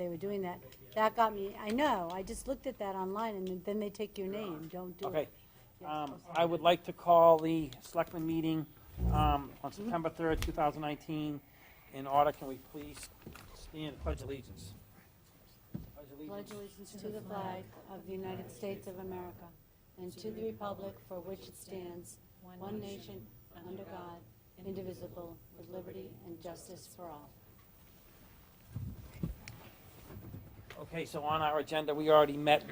they were doing that. That got me, I know, I just looked at that online, and then they take your name, don't do Okay. it. I would like to call the Selectmen meeting on September 3rd, 2019. In order, can we please stand and pledge allegiance? Pledge allegiance to the flag of the United States of America and to the republic for which it stands, one nation, under God, indivisible, with liberty and justice for all. Okay, so on our agenda, we already met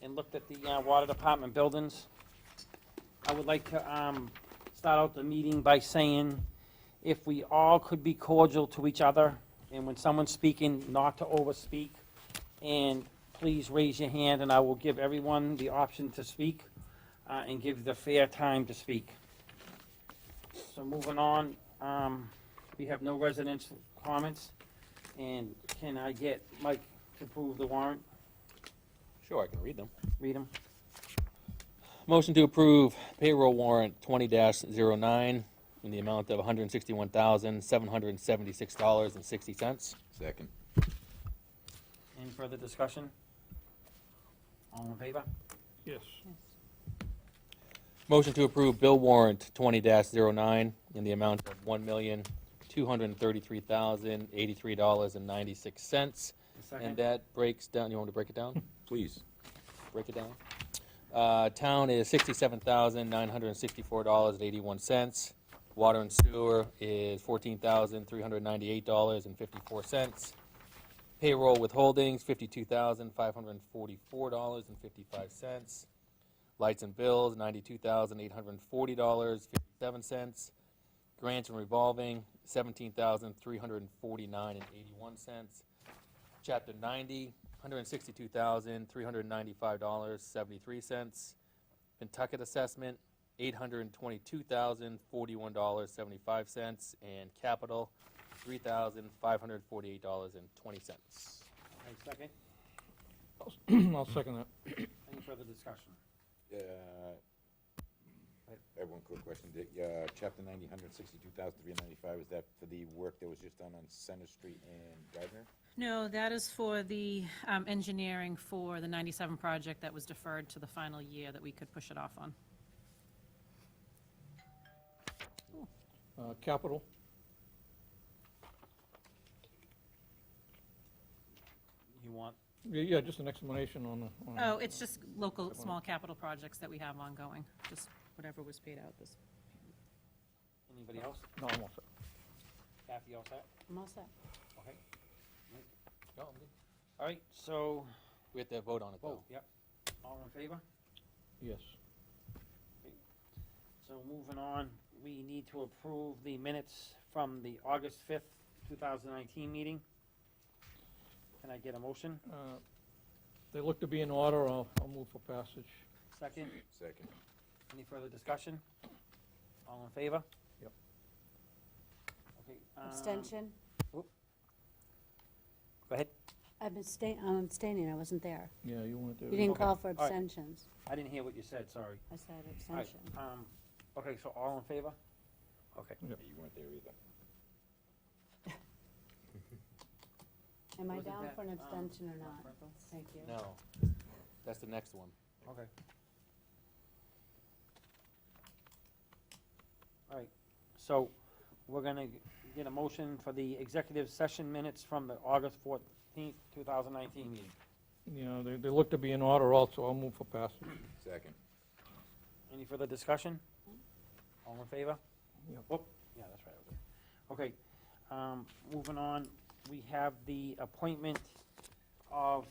and looked at the water department buildings. I would like to start out the meeting by saying, if we all could be cordial to each other, and when someone's speaking, not to overspeak, and please raise your hand, and I will give everyone the option to speak, and give the fair time to speak. So moving on, we have no residents' comments, and can I get Mike to approve the warrant? Sure, I can read them. Read them. Motion to approve payroll warrant 20-09 in the amount of $161,776.60. Second. Any further discussion? All in favor? Yes. Motion to approve bill warrant 20-09 in the amount of $1,233,083.96. Second. And that breaks down, you want me to break it down? Please. Break it down. Town is $67,964.81. Water and sewer is $14,398.54. Payroll withholdings, $52,544.55. Lights and bills, $92,840.57. Grants and revolving, $17,349.81. Chapter 90, $162,395.73. Pentucket assessment, $822,041.75, and capital, $3,548.20. Second. I'll second that. Any further discussion? I have one quick question. The, chapter 90, $162,395, is that for the work that was just done on Center Street and Gardner? No, that is for the engineering for the 97 project that was deferred to the final year that we could push it off on. Capital, You want, yeah, just an explanation on the. Oh, it's just local, small capital projects that we have ongoing, just whatever was paid out this. anybody else? No, I'm all set. Kathy, all set? I'm all set. Okay. No, I'm good. All right, so, We have to vote on it, though. vote, yep. All in favor? Yes. So moving on, we need to approve the minutes from the August 5th, 2019 meeting. Can I get a motion? They look to be in order, I'll move for passage. Second? Second. Any further discussion? All in favor? Yep. Okay. Abstention? Go ahead. I'm abstaining, I wasn't there. Yeah, you want to. You didn't Okay. call for All right. abstentions. I didn't hear what you said, sorry. I said All right, abstention. okay, so all in favor? Okay. Yeah, you weren't there either. Am I Wasn't down that, for an abstention or not? Frankel? Thank you. No, that's the next one. Okay. All right, so we're gonna get a motion for the executive session minutes from the August 14th, 2019 meeting. Yeah, they look to be in order also, I'll move for passage. Second. Any further discussion? All in favor? Yep. Whoop, yeah, that's right. Okay, moving on, we have the appointment of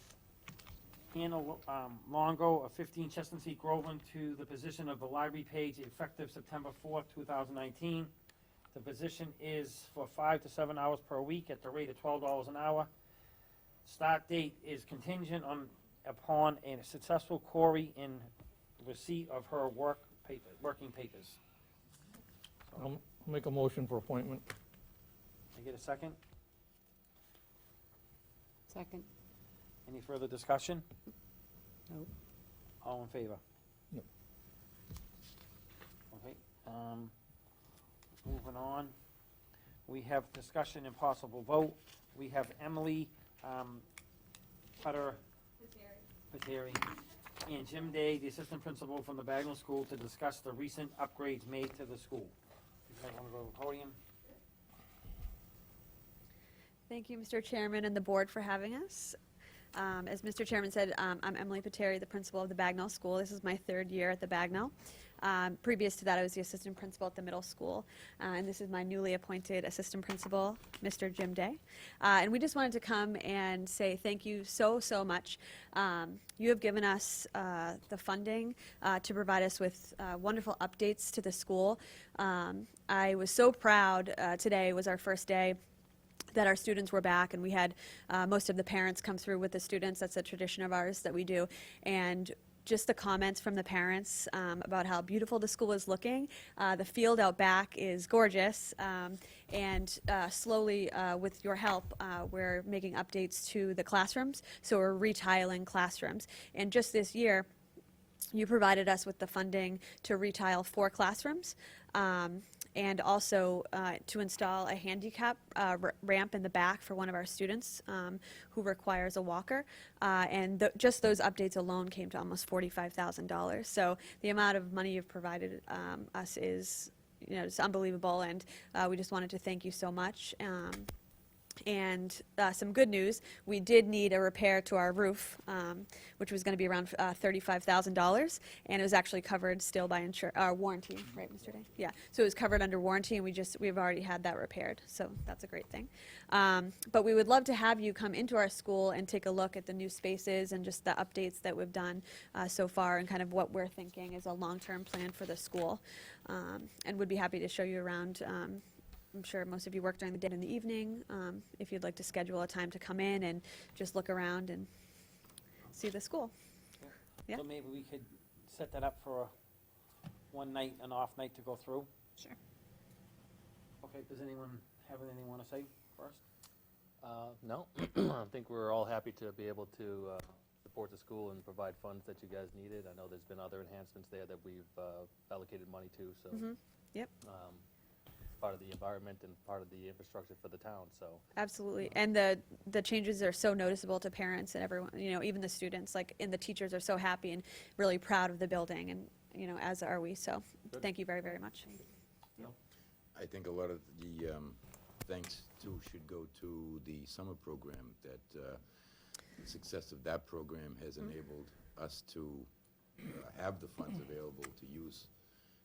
Hannah Longo of 15 Chestnut Street, Groveland, to the position of the library page effective September 4th, 2019. The position is for 5 to 7 hours per week at the rate of $12 an hour. Start date is contingent upon a successful query in receipt of her working papers. I'll make a motion for appointment. Can I get a second? Second? Any further discussion? Nope. All in favor? Yep. Okay, moving on. We have discussion and possible vote. We have Emily Cutter Pateri, and Jim Day, the assistant principal from the Bagnell School, to discuss the recent upgrades made to the school. You guys want to go to the podium? Thank you, Mr. Chairman and the board for having us. As Mr. Chairman said, I'm Emily Pateri, the principal of the Bagnell School. This is my third year at the Bagnell. Previous to that, I was the assistant principal at the middle school. And this is my newly appointed assistant principal, Mr. Jim Day. And we just wanted to come and say thank you so much. You have given us the funding to provide us with wonderful updates to the school. I was so proud. Today was our first day that our students were back, and we had most of the parents come through with the students. That's a tradition of ours that we do. And just the comments from the parents about how beautiful the school is looking. The field out back is gorgeous, and slowly, with your help, we're making updates to the classrooms. So we're retiling classrooms. And just this year, you provided us with the funding to retile 4 classrooms. And also to install a handicap ramp in the back for one of our students who requires a walker. And just those updates alone came to almost $45,000. So the amount of money you've provided us is, it's unbelievable. And we just wanted to thank you so much. And some good news, we did need a repair to our roof, which was going to be around $35,000, and it was actually covered still by warranty, right, Mr. Day? Yeah, so it was covered under warranty, and we've already had that repaired, so that's a great thing. But we would love to have you come into our school and take a look at the new spaces and just the updates that we've done so far, and kind of what we're thinking is a long-term plan for the school, and would be happy to show you around. I'm sure most of you work during the day and in the evening. If you'd like to schedule a time to come in and just look around and see the school. Yeah. So maybe we could set that up for one night, an off night to go through? Sure. Okay, does anyone have anything they want to say first? No, I think we're all happy to be able to support the school and provide funds that you guys needed. I know there's been other enhancements there that we've allocated money to, so. Yep. Part of the environment and part of the infrastructure for the town, so. Absolutely. And the changes are so noticeable to parents and everyone, even the students, and the teachers are so happy and really proud of the building, and, as are we. So Good. thank you very, very much. I think a lot of the thanks too should go to the summer program. That the success of that program has enabled us to have the funds available to use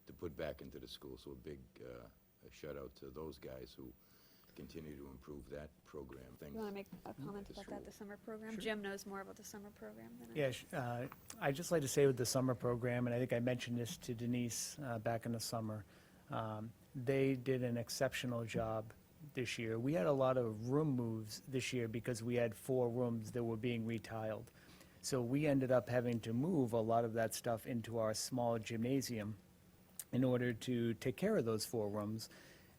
to put back into the school. So a big shout out to those guys who continue to improve that program. You want to make a comment about that, the summer program? Jim knows more about the summer program than I. Yeah, I'd just like to say with the summer program, and I think I mentioned this to Denise back in the summer, they did an exceptional job this year. We had a lot of room moves this year because we had 4 rooms that were being retiled. So we ended up having to move a lot of that stuff into our small gymnasium in order to take care of those 4 rooms.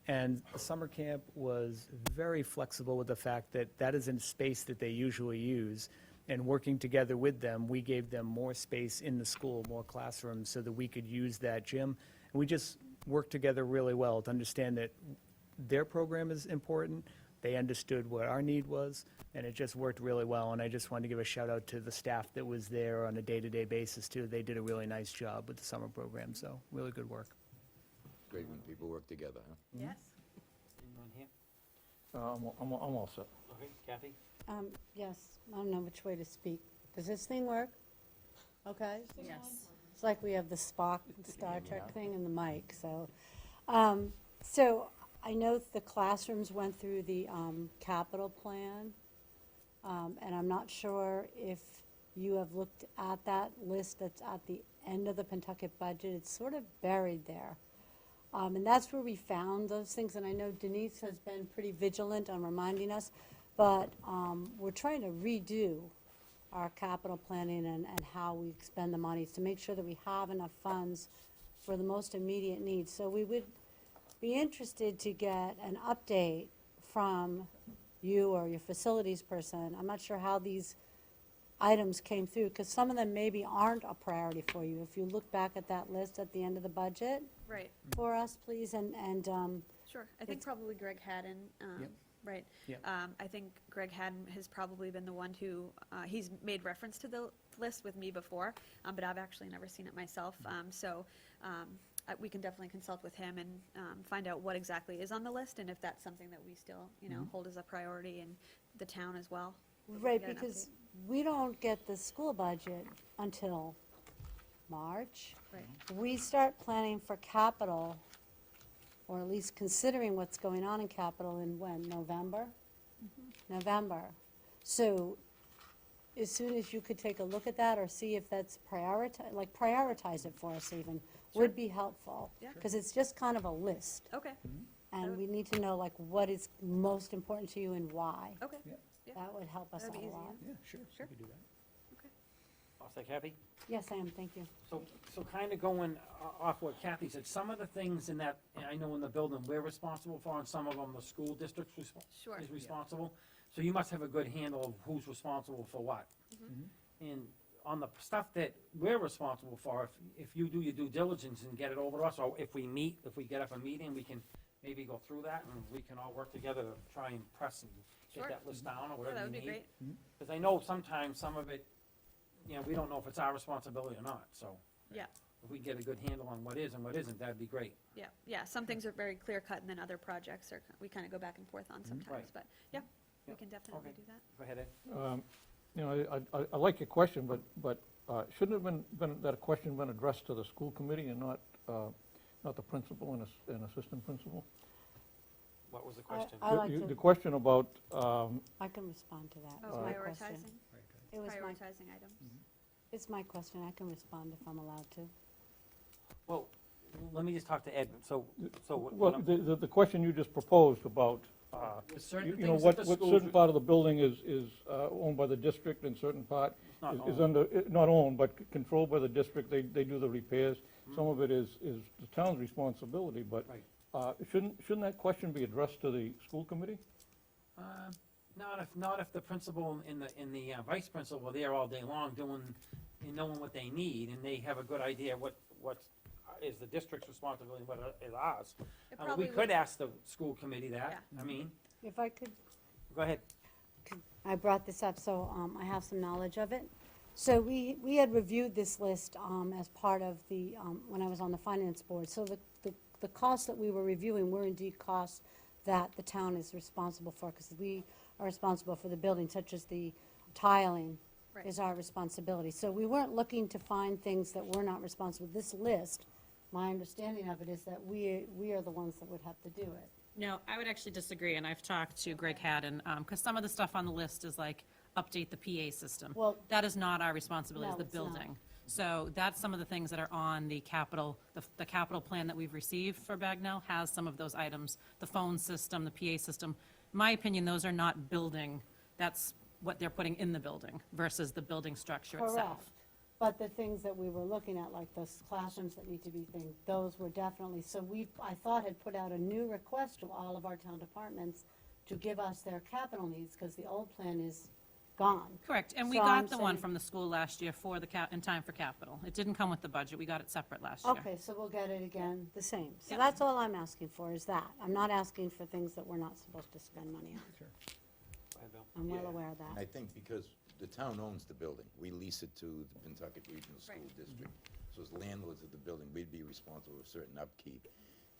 And the summer camp was very flexible with the fact that that is a space that they usually use. And working together with them, we gave them more space in the school, more classrooms, so that we could use that gym. And we just worked together really well to understand that their program is important. They understood what our need was, and it just worked really well. And I just wanted to give a shout out to the staff that was there on a day-to-day basis too. They did a really nice job with the summer program, so really good work. Great when people work together, huh? Yes. Anyone here? I'm all set. Okay, Kathy? Yes, I don't know which way to speak. Does this thing work? Okay? Yes. It's like we have the Spock Star Trek thing and the mic, so. So I know the classrooms went through the capital plan, and I'm not sure if you have looked at that list that's at the end of the Pentucket budget. It's sort of buried there. And that's where we found those things, and I know Denise has been pretty vigilant on reminding us, but we're trying to redo our capital planning and how we expend the monies to make sure that we have enough funds for the most immediate needs. So we would be interested to get an update from you or your facilities person. I'm not sure how these items came through, because some of them maybe aren't a priority for you. If you look back at that list at the end of the budget Right. for us, please, and Sure. I think probably Greg Haddon Right. Yeah. I think Greg has probably been the one who, he's made reference to the list with me before, but I've actually never seen it myself. We can definitely consult with him and find out what exactly is on the list, and if that's something that we still, hold as a priority in the town as well. But we can Right, get an because we don't get the school budget until March. Right. We start planning for capital, or at least considering what's going on in capital in when, November? November. So as soon as you could take a look at that or see if that's prioritize it for us even, would be helpful. Yeah. Because it's just kind of a list. Okay, And we need to know like what is most important to you and why. okay. Yeah. Yeah. That would help us out That'd be a easy, lot. Yeah, sure, we Sure. could do that. All set, Kathy? Yes, I am, thank you. So kind of going off what Kathy said, some of the things in that, I know in the building, we're responsible for, and some of them the school district's Sure. is responsible. So you must have a good handle of who's responsible for what. And on the stuff that we're responsible for, if you do your due diligence and get it over to us, or if we get up a meeting, we can maybe go through that, and we can all work together to try and press and Sure. get that list down, or Yeah, whatever that you would be need. great. Because I know sometimes some of it, we don't know if it's our responsibility or not, so. Yeah. If we get a good handle on what is and what isn't, that'd be great. Yeah, some things are very clear cut, and then other projects are, we kind of go back and forth on sometimes, Right. but, yeah, we Yeah. can definitely Okay. do that. Go ahead, Ed. I like your question, but shouldn't have been that a question been addressed to the school committee and not the principal and assistant principal? What was the question? I like The to, question about, I can respond to that. It's Oh, my question. prioritizing, It was my, prioritizing items. it's my question, I can respond if I'm allowed to. Well, let me just talk to Ed, so what well, I'm- the question you just proposed about, there's certain you know, things what that the schools. certain part of the building is owned by the district and certain part Not is owned. under, not owned, but controlled by the district, they do the repairs. Some of it is the town's responsibility, but Right. shouldn't that question be addressed to the school committee? Not if the principal and the vice principal were there all day long doing, and knowing what they need, and they have a good idea what is the district's responsibility, and what is ours. It We probably could would- ask the school committee that, I mean, If I could, go ahead. I brought this up, so I have some knowledge of it. So we had reviewed this list as part of the, when I was on the finance board. So the costs that we were reviewing were indeed costs that the town is responsible for, because we are responsible for the building, such as the tiling Right. is our responsibility. So we weren't looking to find things that we're not responsible. This list, my understanding of it is that we are the ones that would have to do it. No, I would actually disagree, and I've talked to Greg Haddon, because some of the stuff on the list is like, update the PA system. Well- That is not our responsibility, it's No, the it's not. building. So that's some of the things that are on the capital, the capital plan that we've received for Bagnell has some of those items. The phone system, the PA system. In my opinion, those are not building, that's what they're putting in the building versus the building structure itself. Correct. But the things that we were looking at, like those classrooms that need to be things, those were definitely, so I thought had put out a new request to all of our town departments to give us their capital needs, because the old plan is gone. Correct, and we So I'm got the one saying- from the school last year for the in time for capital. It didn't come with the budget, we got it separate last year. Okay, so we'll get it again, the same. So Yep. that's all I'm asking for, is that. I'm not asking for things that we're not supposed to spend money on. Go ahead, Bill. I'm well Yeah, aware of And I that. think because the town owns the building, we lease it to the Pentucket Regional School Right. District. So as landlords of the building, we'd be responsible for certain upkeep.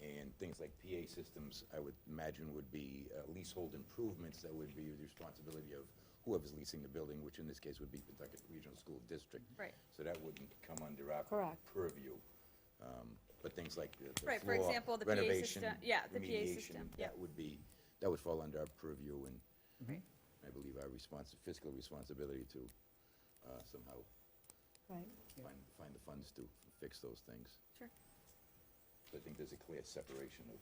And things like PA systems, I would imagine would be leasehold improvements that would be the responsibility of whoever's leasing the building, which in this case would be Pentucket Regional School District. Right. So that wouldn't come under our Correct. purview. But things like the Right, for floor example, the PA renovation, system- yeah, the PA remediation, system, yeah. that would fall under our purview, and Right. I believe our fiscal responsibility to somehow Right. find the funds to fix those things. Sure. So I think there's a clear separation of,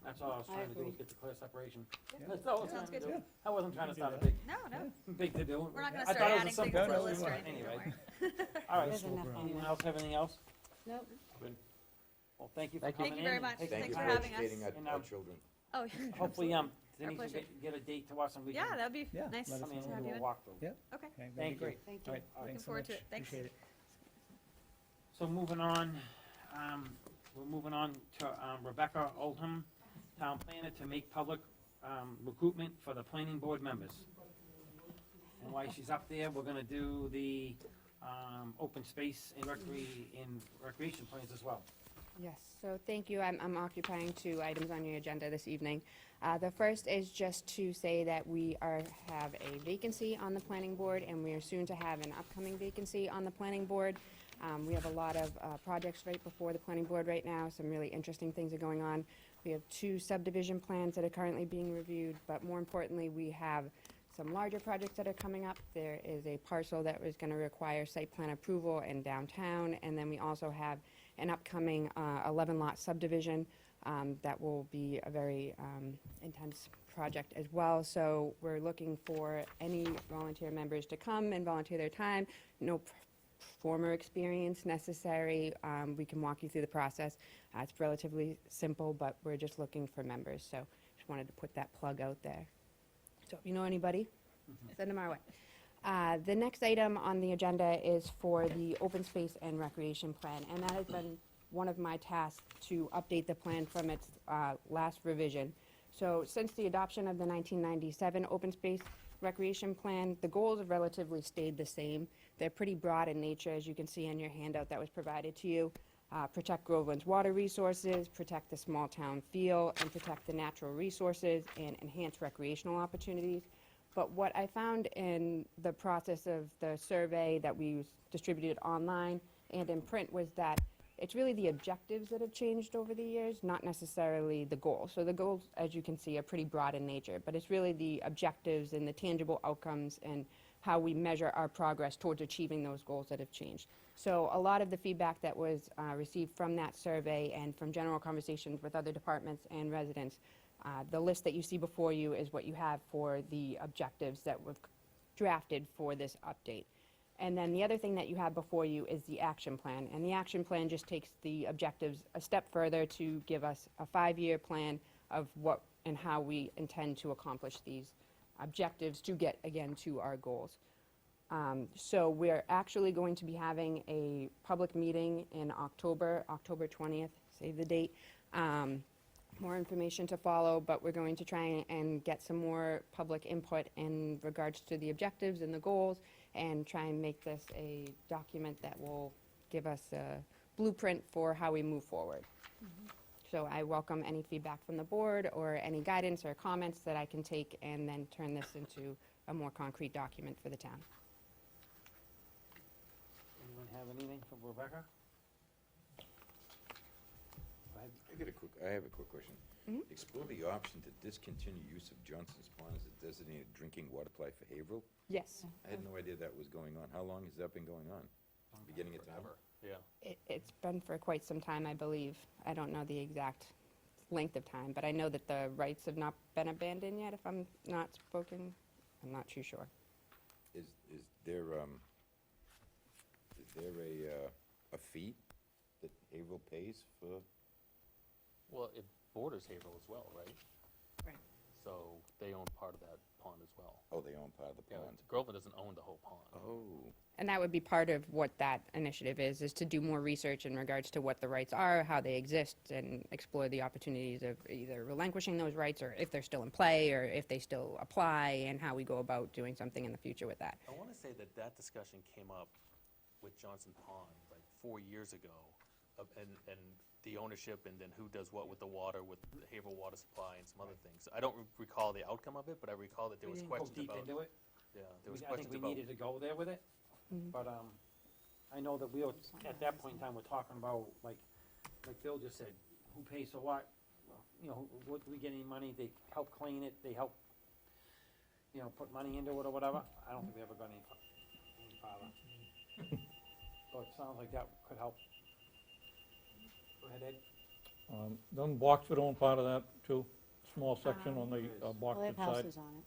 That's all I was I trying to do, agree. was get the clear separation. Yeah. That's all I was Sounds trying to good. do. I wasn't trying to do start a that. big, No, big to do. we're not gonna I start thought it was a adding things simple to the question, list or but anything, don't anyway. worry. All right, There's enough on anyone there. else have anything else? Nope. Good. Well, thank you for Thank you. coming in. Thank you very and much. taking thank the you Thanks for for having us. educating And, our children. Oh, yeah. Hopefully, Denise will pleasure. get a date to us and we Yeah, can that'd be Yeah, nice let to us come in know. have and you do a in. walkthrough. Yeah. Okay, Okay, that'd be Thank you. great. Thank All you. right, Looking thanks so forward to much. it. Thanks. Appreciate it. So moving on, we're moving on to Rebecca Oldham, town planner, to make public recruitment for the planning board members. And while she's up there, we're gonna do the, open space and recreation plans as well. Yes, so thank you. I'm occupying 2 items on your agenda this evening. The first is just to say that we have a vacancy on the planning board, and we are soon to have an upcoming vacancy on the planning board. We have a lot of projects right before the planning board right now. Some really interesting things are going on. We have 2 subdivision plans that are currently being reviewed, but more importantly, we have some larger projects that are coming up. There is a parcel that was going to require site plan approval in downtown, and then we also have an upcoming 11-lot subdivision that will be a very intense project as well. So we're looking for any volunteer members to come and volunteer their time. No former experience necessary. We can walk you through the process. It's relatively simple, but we're just looking for members. So just wanted to put that plug out there. So if you know anybody, send them our way. The next item on the agenda is for the open space and recreation plan, and that has been one of my tasks to update the plan from its last revision. So since the adoption of the 1997 open space recreation plan, the goals have relatively stayed the same. They're pretty broad in nature, as you can see in your handout that was provided to you. Protect Groveland's water resources, protect the small town feel, and protect the natural resources, and enhance recreational opportunities. But what I found in the process of the survey that we distributed online and in print was that it's really the objectives that have changed over the years, not necessarily the goals. So the goals, as you can see, are pretty broad in nature, but it's really the objectives and the tangible outcomes and how we measure our progress towards achieving those goals that have changed. So a lot of the feedback that was received from that survey and from general conversations with other departments and residents, the list that you see before you is what you have for the objectives that were drafted for this update. And then the other thing that you have before you is the action plan. And the action plan just takes the objectives a step further to give us a 5-year plan of what and how we intend to accomplish these objectives to get, again, to our goals. So we're actually going to be having a public meeting in October 20th, save the date. More information to follow, but we're going to try and get some more public input in regards to the objectives and the goals, and try and make this a document that will give us a blueprint for how we move forward. So I welcome any feedback from the board or any guidance or comments that I can take and then turn this into a more concrete document for the town. Anyone have anything for Rebecca? Go ahead. I have a quick question. Mhm. Explore the option to discontinue use of Johnson's Pond as a designated drinking water supply for Haverhill. Yes. I had no idea that was going on. How long has that been going on? Beginning of time? Forever, yeah. It's been for quite some time, I believe. I don't know the exact length of time, but I know that the rights have not been abandoned yet, if I'm not spoken. I'm not too sure. Is there a fee that Haverhill pays for? Well, it borders Haverhill as well, right? Right. So they own part of that pond as well. Oh, they own part of the Yeah, pond. Groveland doesn't own the whole pond. Oh, And that would be part of what that initiative is to do more research in regards to what the rights are, how they exist, and explore the opportunities of either relinquishing those rights, or if they're still in play, or if they still apply, and how we go about doing something in the future with that. I want to say that that discussion came up with Johnson Pond like 4 years ago, and the ownership, and then who does what with the water, with the Haverhill Water Supply and some other things. I don't recall the outcome of it, but I recall that there was We didn't go questions deep about. into it. Yeah, there was I think questions we about. needed to go there with it, but, I know that we were, at that point in time, we're talking about, like Bill just said, who pays for what? You know, what, do we get any money? They help clean it, they help, you know, put money into it or whatever. I don't think we ever got any farther. So it sounds like that could help. Go ahead, Ed. Doesn't Boxford own part of that too? Small section on the Well, they Boxford have side? houses on it.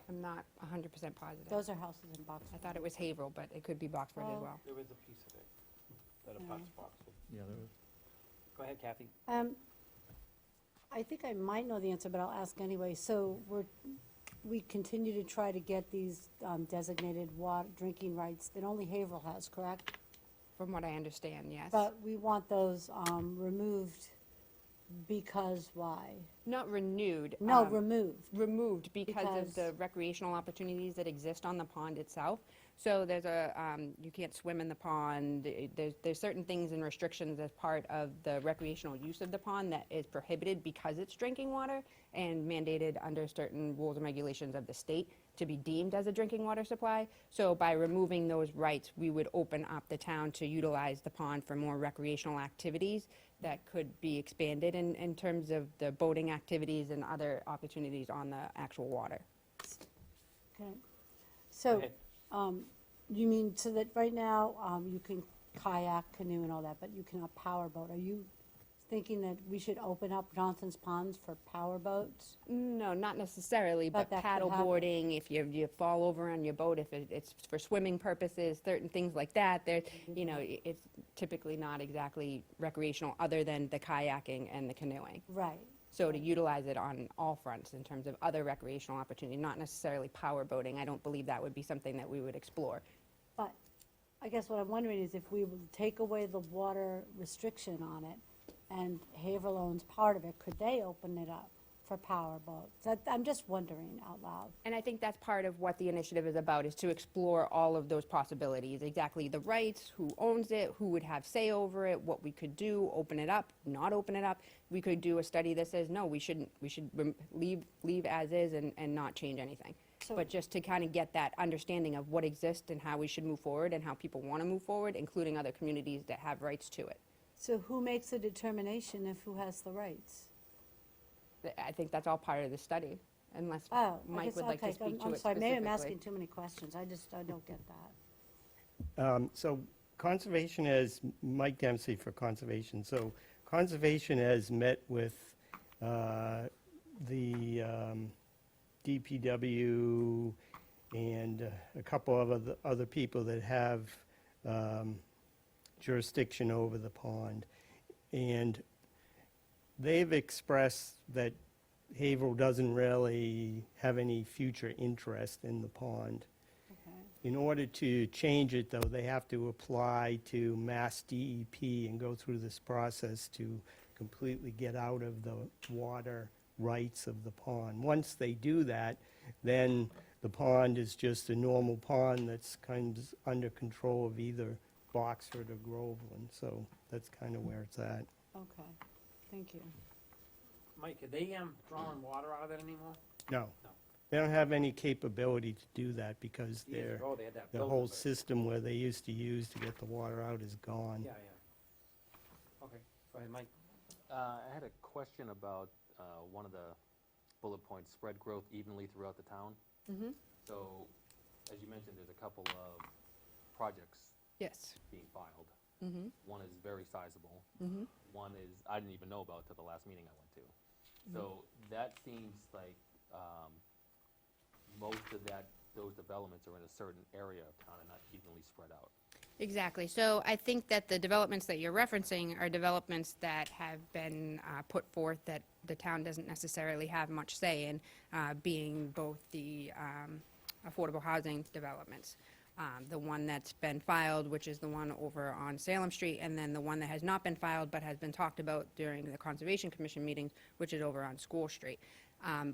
I'm not 100% positive. Those are houses in I Boxford. thought it was Haverhill, but it could be Boxford as Oh. well. There is a piece of it that Yeah. abuts Boxford. Yeah, there is. Go ahead, Kathy. I think I might know the answer, but I'll ask anyway. So we continue to try to get these designated water, drinking rights that only Haverhill has, correct? From what I understand, yes. But we want those removed Because why? Not renewed. No, removed. Removed because of Because- the recreational opportunities that exist on the pond itself. So there's you can't swim in the pond. There's certain things and restrictions as part of the recreational use of the pond that is prohibited because it's drinking water and mandated under certain rules and regulations of the state to be deemed as a drinking water supply. So by removing those rights, we would open up the town to utilize the pond for more recreational activities that could be expanded in terms of the boating activities and other opportunities on the actual water. Okay. So, ahead. you mean, so that right now, you can kayak, canoe and all that, but you cannot power boat. Are you thinking that we should open up Johnson's Ponds for power boats? No, not necessarily, But but that could paddle happen. boarding, if you fall over on your boat, if it's for swimming purposes, certain things like that, there, you know, it's typically not exactly recreational, other than the kayaking and the canoeing. Right. So to utilize it on all fronts in terms of other recreational opportunity, not necessarily power boating, I don't believe that would be something that we would explore. But I guess what I'm wondering is if we would take away the water restriction on it, and Haverhill owns part of it, could they open it up for power boats? I'm just wondering out loud. And I think that's part of what the initiative is about, is to explore all of those possibilities, exactly the rights, who owns it, who would have say over it, what we could do, open it up, not open it up. We could do a study that says, no, we should leave as is and not change anything. So- But just to kind of get that understanding of what exists and how we should move forward and how people want to move forward, including other communities that have rights to it. So who makes a determination of who has the rights? I think that's all part of the study, unless Oh, I Mike guess, would like to okay, speak to I'm it sorry, maybe I'm specifically. asking too many questions. I don't get that. So conservation has, Mike Dempsey for conservation, so conservation has met with the DPW and a couple of other people that have jurisdiction over the pond. And they've expressed that Haverhill doesn't really have any future interest in the pond. Okay. In order to change it, though, they have to apply to Mass DEP and go through this process to completely get out of the water rights of the pond. Once they do that, then the pond is just a normal pond that's kind of under control of either Boxford or Groveland. So that's kind of where it's at. Okay, thank you. Mike, are they drawing water out of it anymore? No. No. They don't have any capability to do that because Years ago, they had that the building, whole but- system where they used to use to get the water out is gone. Yeah, yeah. Okay, go ahead, Mike. I had a question about one of the bullet points, spread growth evenly throughout the town. Mm-hmm. So, as you mentioned, there's a couple of projects Yes. being filed. Mm-hmm. One is very sizable. Mm-hmm. One is, I didn't even know about till the last meeting I went to. So that seems like most of those developments are in a certain area of town and not evenly spread out. Exactly. So I think that the developments that you're referencing are developments that have been put forth that the town doesn't necessarily have much say in, being both the affordable housing developments. The one that's been filed, which is the one over on Salem Street, and then the one that has not been filed but has been talked about during the Conservation Commission meetings, which is over on School Street.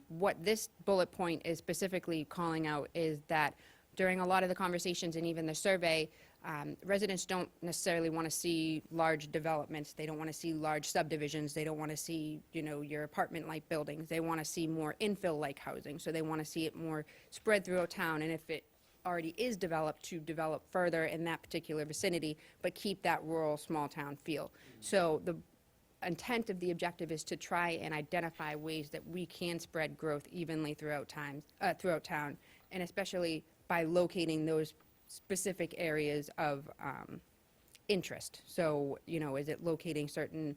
What this bullet point is specifically calling out is that during a lot of the conversations and even the survey, residents don't necessarily want to see large developments. They don't want to see large subdivisions. They don't want to see, your apartment-like buildings. They want to see more infill-like housing. So they want to see it more spread throughout town. And if it already is developed, to develop further in that particular vicinity, but keep that rural, small-town feel. So the intent of the objective is to try and identify ways that we can spread growth evenly throughout town, and especially by locating those specific areas of interest. So, is it locating certain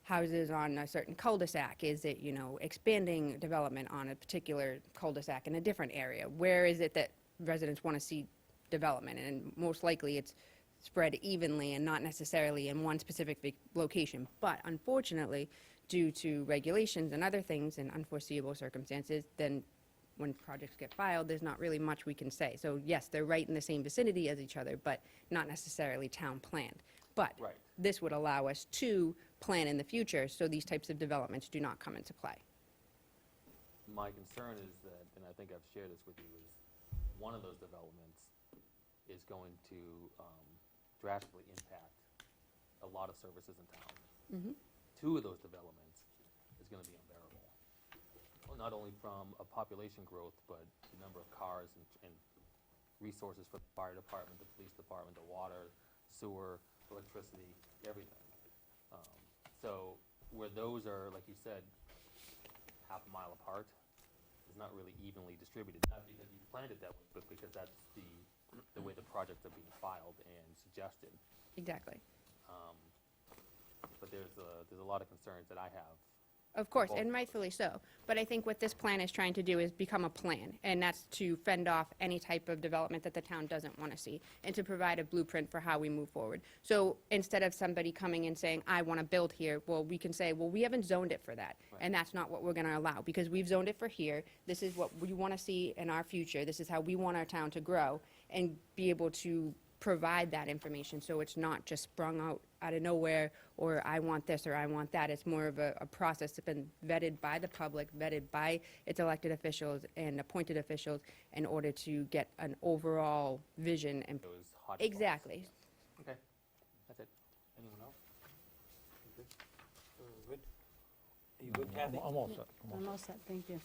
houses on a certain cul-de-sac? Is it, expanding development on a particular cul-de-sac in a different area? Where is it that residents want to see development? And most likely it's spread evenly and not necessarily in one specific location. But unfortunately, due to regulations and other things and unforeseeable circumstances, then when projects get filed, there's not really much we can say. So yes, they're right in the same vicinity as each other, but not necessarily town planned. But Right. this would allow us to plan in the future, so these types of developments do not come into play. My concern is that, and I think I've shared this with you, is one of those developments is going to drastically impact a lot of services in town. Two of those developments is gonna be unbearable. Well, not only from a population growth, but the number of cars and resources for the fire department, the police department, the water, sewer, electricity, everything. So where those are, like you said, half a mile apart, is not really evenly distributed, not because you planned it that way, but because that's the way the projects are being filed and suggested. Exactly. But there's a lot of concerns that I have. Of course, Both. and rightfully so. But I think what this plan is trying to do is become a plan, and that's to fend off any type of development that the town doesn't want to see, and to provide a blueprint for how we move forward. So instead of somebody coming and saying, I want to build here, well, we can say, well, we haven't zoned it for that, and that's not what we're going to allow, because we've zoned it for here. This is what we want to see in our future. This is how we want our town to grow, and be able to provide that information, so it's not just sprung out of nowhere, or I want this or I want that. It's more of a process that's been vetted by the public, vetted by its elected officials and appointed officials in order to get an overall vision and. Those hot spots. Exactly. Okay, that's it. Anyone else? You good? Are you good, Kathy? I'm all set. I'm all set, thank you.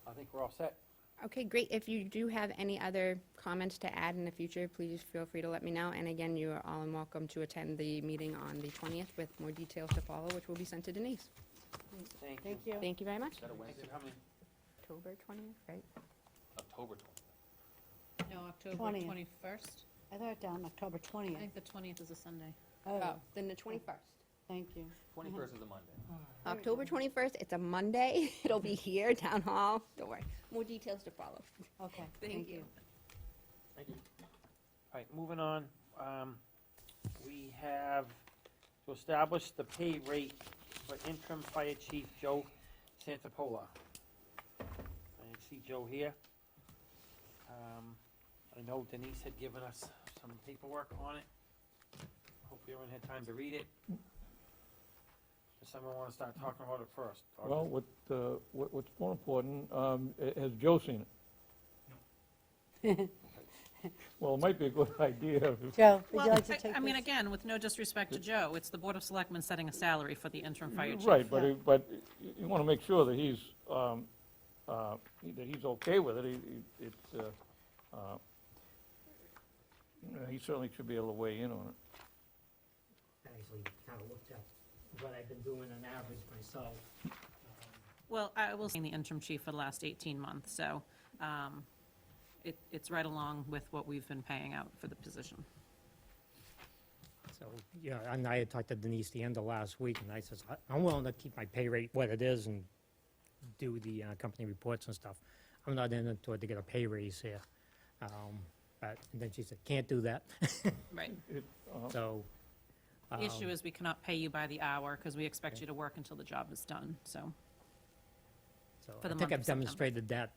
I think we're all set. Okay, great. If you do have any other comments to add in the future, please feel free to let me know. And again, you are all welcome to attend the meeting on the 20th with more details to follow, which will be sent to Denise. Thank you. Thank you. Thank you very much. Is that a Thanks Wednesday? for coming. October 20th, right? October 20th. No, October 20th. 21st. I thought down October I 20th. think the 20th is a Sunday. Oh, Then the 21st. thank you. 21st is a Monday. October 21st, it's a Monday. It'll be here, Town Hall. Don't worry. More details to follow. Okay, Thank thank you. you. Thank you. All right, moving on. We have to establish the pay rate for interim fire chief Joe Santapola. I see Joe here. I know Denise had given us some paperwork on it. Hope everyone had time to read it. Does someone want to start talking about it first? Or- Well, what's more important, has Joe seen it? Well, it might be a good idea if Joe, would you Well, like to take I mean, this? again, with no disrespect to Joe, it's the Board of Selectmen setting a salary for the interim fire chief. Right, but, Yeah. but you want to make sure that he's okay with it. He certainly should be able to weigh in on it. Actually kind of looked at what I've been doing on average myself. Well, I will say the interim chief for the last 18 months, so it's right along with what we've been paying out for the position. So, yeah, and I had talked to Denise the end of last week, and I says, I'm willing to keep my pay rate what it is and do the company reports and stuff. I'm not in it to get a pay raise here. But, and then she said, can't do that. Right. So. The issue is we cannot pay you by the hour because we expect you to work until the job is done, so. So For the I think month of I've September. demonstrated that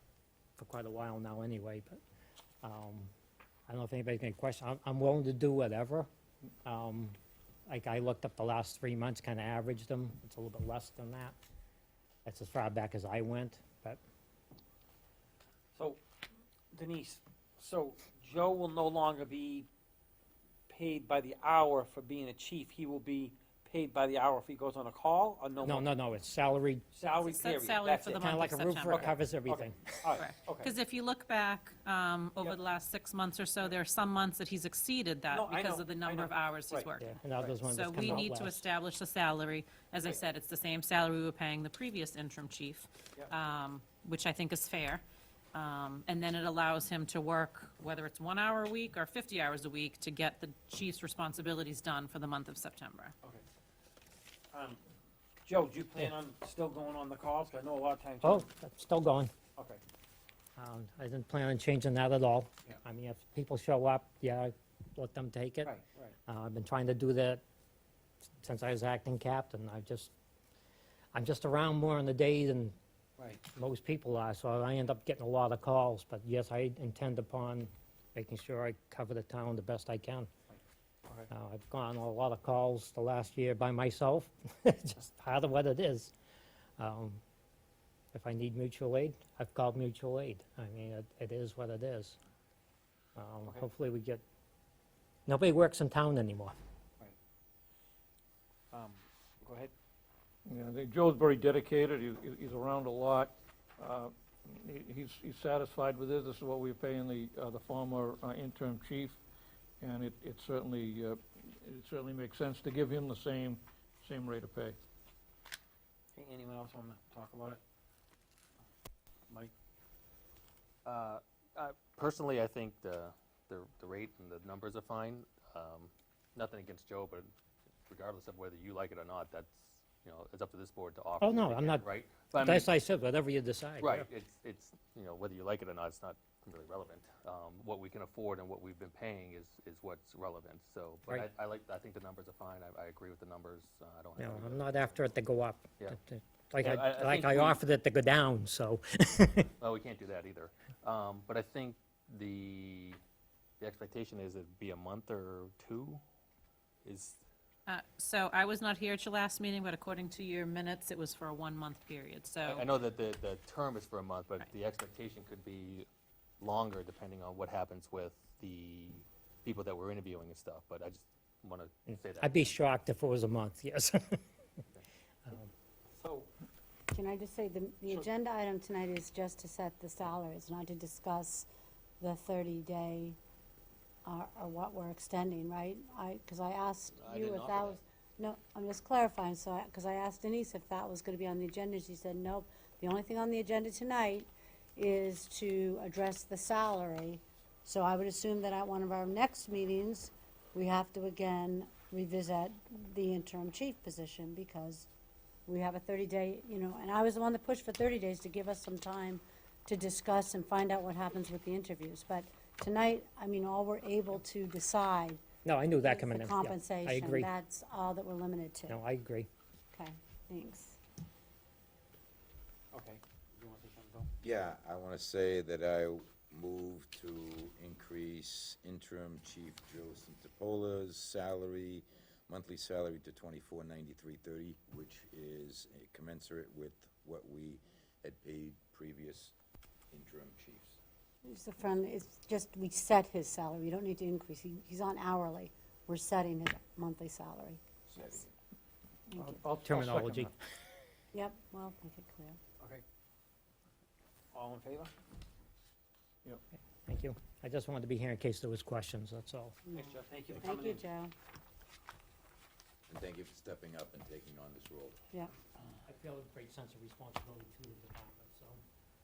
for quite a while now anyway, but I don't know if anybody's got any questions. I'm willing to do whatever. Like I looked up the last 3 months, kind of averaged them. It's a little bit less than that. That's as far back as I went, but So Denise, so Joe will no longer be paid by the hour for being a chief. He will be paid by the hour if he goes on a call or no? no, it's salary, Salary It's a set period, salary that's for the it. kind of month like of a roofer, September. it covers everything. All right, Correct. okay. Because if you look back over Yep. the last 6 months or so, there are some months that he's exceeded that No, I because know, of the I number know. of hours he's Right. working. Yeah, and others ones So just we come out need to less. establish a salary. As I Right. said, it's the same salary we were paying the previous interim chief, Yep. which I think is fair. And then it allows him to work, whether it's 1 hour a week or 50 hours a week, to get the chief's responsibilities done for the month of September. Joe, do you plan on still going on the calls? 'Cause I know a lot of times. Oh, that's still going. Okay, I didn't plan on changing that at all. Yeah. I mean, if people show up, yeah, let them take it. right, right. I've been trying to do that since I was acting captain. I'm just around more in the day than Right. most people are, so I end up getting a lot of calls. But yes, I intend upon making sure I cover the town the best I can. Okay. I've gone on a lot of calls the last year by myself, it's just part of what it is. If I need mutual aid, I've called mutual aid. I mean, it is what it is. Okay. Hopefully we get, nobody works in town anymore. Go ahead. Yeah, I think Joe's very dedicated, he's around a lot. He's satisfied with this is what we're paying the former interim chief, and it certainly makes sense to give him the same rate of pay. Okay, anyone else want to talk about it? Mike? Personally, I think the rate and the numbers are fine. Nothing against Joe, but regardless of whether you like it or not, that's, you know, it's up to this board to offer. Oh, no, it I'm again, not- Right? But I mean, As I said, whatever you decide. right, yeah. it's, you know, whether you like it or not, it's not really relevant. What we can afford and what we've been paying is what's relevant, so, but Right. I think the numbers are fine. I agree with the numbers. I don't have. No, any I'm other- not after it to go up. Yeah. Like Yeah, I like think I we- offered it to go down, so. Well, we can't do that either. But I think the expectation is it'd be a month or two, is, So I was not here at your last meeting, but according to your minutes, it was for a 1-month period, so. I know that the term is for a month, but the expectation could be longer depending on what happens with the people that we're interviewing and stuff, but I just want to say that. I'd be shocked if it was a month, yes. So, Can I just say, the Sure. agenda item tonight is just to set the salaries, not to discuss the 30-day, or what we're extending, right? Because I asked I you didn't if offer that that. was, no, I'm just clarifying, so, because I asked Denise if that was gonna be on the agenda, she said, nope. The only thing on the agenda tonight is to address the salary. So I would assume that at one of our next meetings, we have to again revisit the interim chief position, because we have a 30-day, you know, and I was the one that pushed for 30 days to give us some time to discuss and find out what happens with the interviews. But tonight, I mean, all we're able to decide No, I knew that is coming the in. Yeah, compensation. I agree. That's all that we're limited to. No, I agree. Okay, thanks. okay. You want to say something, Bill? Yeah, I want to say that I move to increase interim Chief Joe Santapola's salary, monthly salary to $24.93.30, which is commensurate with what we had paid previous interim chiefs. It's a friend, it's just, we set his salary, we don't need to increase, he's on hourly. We're setting his monthly salary. Setting. Thank you. I'll second Terminology. that. Yep, well, make it clear. Okay. All in favor? Thank you. I just wanted to be here in case there was questions, that's all. Thanks, Jeff. Thank you for Thank coming you, in. Joe. And thank you for stepping up and taking on this role. Yeah, I feel a great sense of responsibility to the department, so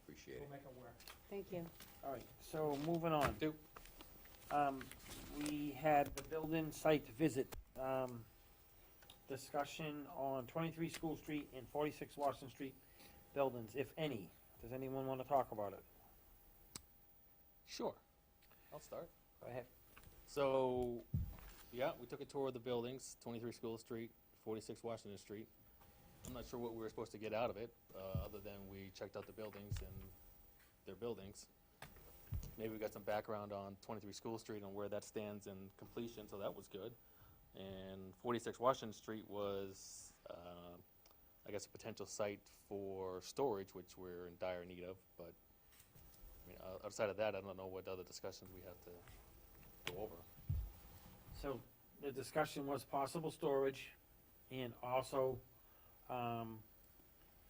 Appreciate it. make it work. thank you. All right, so moving on. Do. We had the building site visit, discussion on 23 School Street and 46 Washington Street buildings, if any. Does anyone want to talk about it? Sure, I'll start. Go ahead. So, yeah, we took a tour of the buildings, 23 School Street, 46 Washington Street. I'm not sure what we were supposed to get out of it, other than we checked out the buildings and their buildings. Maybe we got some background on 23 School Street and where that stands in completion, so that was good. And 46 Washington Street was, I guess, a potential site for storage, which we're in dire need of, but, I mean, outside of that, I don't know what other discussions we have to go over. So the discussion was possible storage and also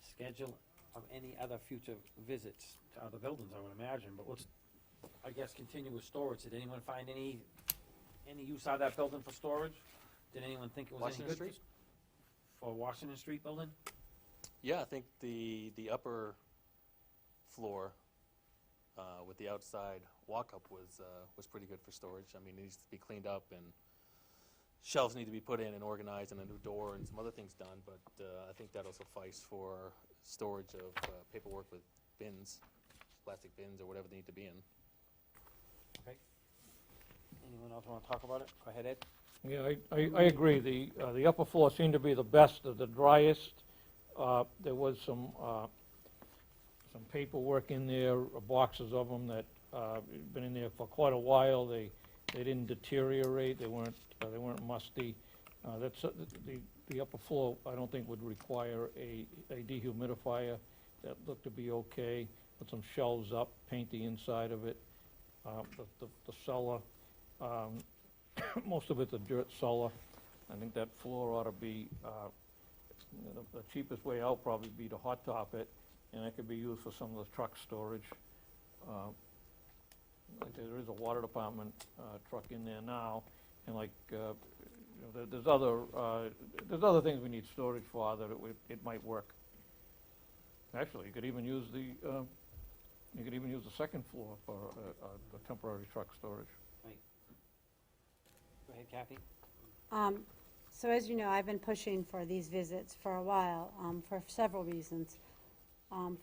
schedule of any other future visits to other buildings, I would imagine, but let's, I guess, continue with storage. Did anyone find any use out of that building for storage? Did anyone think it was any Washington good? Street? For Washington Street building? Yeah, I think the upper floor with the outside walk-up was pretty good for storage. I mean, it needs to be cleaned up and shelves need to be put in and organized and a new door and some other things done, but I think that'll suffice for storage of paperwork with bins, plastic bins or whatever they need to be in. Okay. Anyone else want to talk about it? Go ahead, Ed. Yeah, I agree. The upper floor seemed to be the best, the driest. There was some paperwork in there, boxes of them that been in there for quite a while. They They didn't deteriorate, they weren't musty. The upper floor, I don't think would require a dehumidifier. That looked to be okay. Put some shelves up, paint the inside of it. The cellar, most of it's a dirt cellar. I think that floor ought to be, the cheapest way out probably be to hot top it, and it could be used for some of the truck storage. Like there is a water department truck in there now, and like, there's other things we need storage for that it might work. Actually, you could even use the second floor for a temporary truck storage. Go ahead, Kathy. So as you know, I've been pushing for these visits for a while, for several reasons.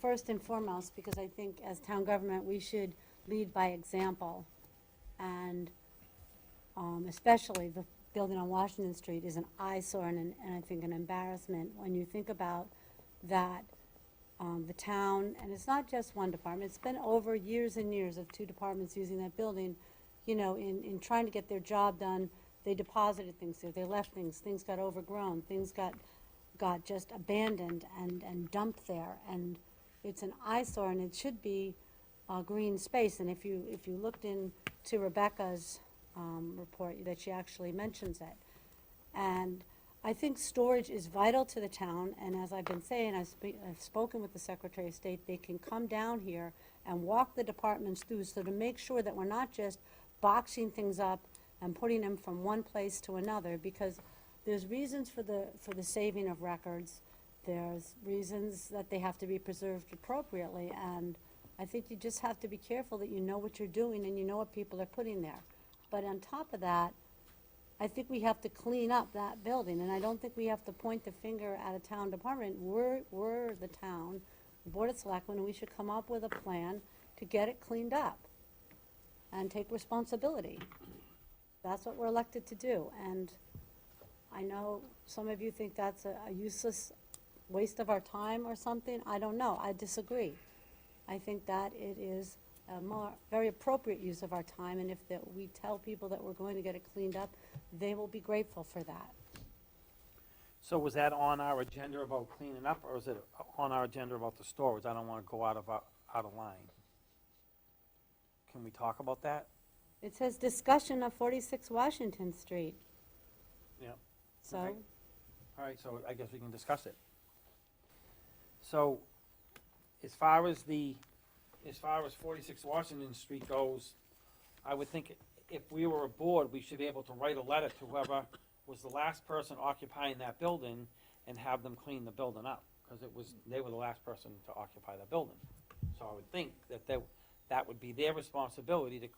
First and foremost, because I think as town government, we should lead by example. And especially the building on Washington Street is an eyesore and I think an embarrassment when you think about that the town, and it's not just one department, it's been over years and years of two departments using that building, you know, in trying to get their job done. They deposited things there, they left things got overgrown, things got just abandoned and dumped there, and it's an eyesore, and it should be a green space. And if you looked into Rebecca's report, that she actually mentions it. And I think storage is vital to the town, and as I've been saying, I've spoken with the Secretary of State, they can come down here and walk the departments through, so to make sure that we're not just boxing things up and putting them from one place to another, because there's reasons for the saving of records, there's reasons that they have to be preserved appropriately, and I think you just have to be careful that you know what you're doing and you know what people are putting there. But on top of that, I think we have to clean up that building, and I don't think we have to point the finger at a town department. We're the town, the Board of Selectmen, and we should come up with a plan to get it cleaned up and take responsibility. That's what we're elected to do, and I know some of you think that's a useless waste of our time or something. I don't know, I disagree. I think that it is a very appropriate use of our time, and if we tell people that we're going to get it cleaned up, they will be grateful for that. So was that on our agenda about cleaning up, or is it on our agenda about the storage? I don't want to go out of line. Can we talk about that? It says discussion of 46 Washington Street. Yeah. So, Okay. All right, so I guess we can discuss it. So, as far as 46 Washington Street goes, I would think if we were a board, we should be able to write a letter to whoever was the last person occupying that building and have them clean the building up, because they were the last person to occupy the building. So I would think that would be their responsibility to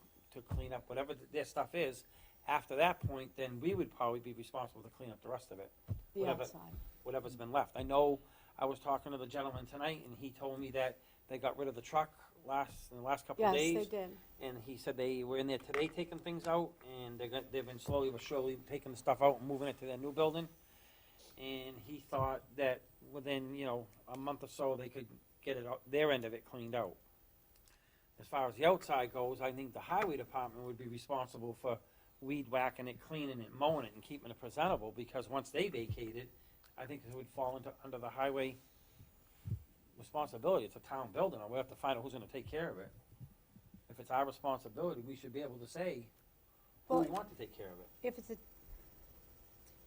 clean up whatever their stuff is. After that point, then we would probably be responsible to clean up the rest of it. the outside. Whatever's been left. I know I was talking to the gentleman tonight, and he told me that they got rid of the truck in the last couple of days. Yes, they did. And he said they were in there today taking things out, and they've been slowly but surely taking the stuff out and moving it to their new building. And he thought that within, a month or so, they could get their end of it cleaned out. As far as the outside goes, I think the highway department would be responsible for weed whacking it, cleaning it, mowing it, and keeping it presentable, because once they vacate it, I think it would fall under the highway responsibility. It's a town building, and we have to find out who's gonna take care of it. If it's our responsibility, we should be able to say who we Well, want to take care of it. If it's a, is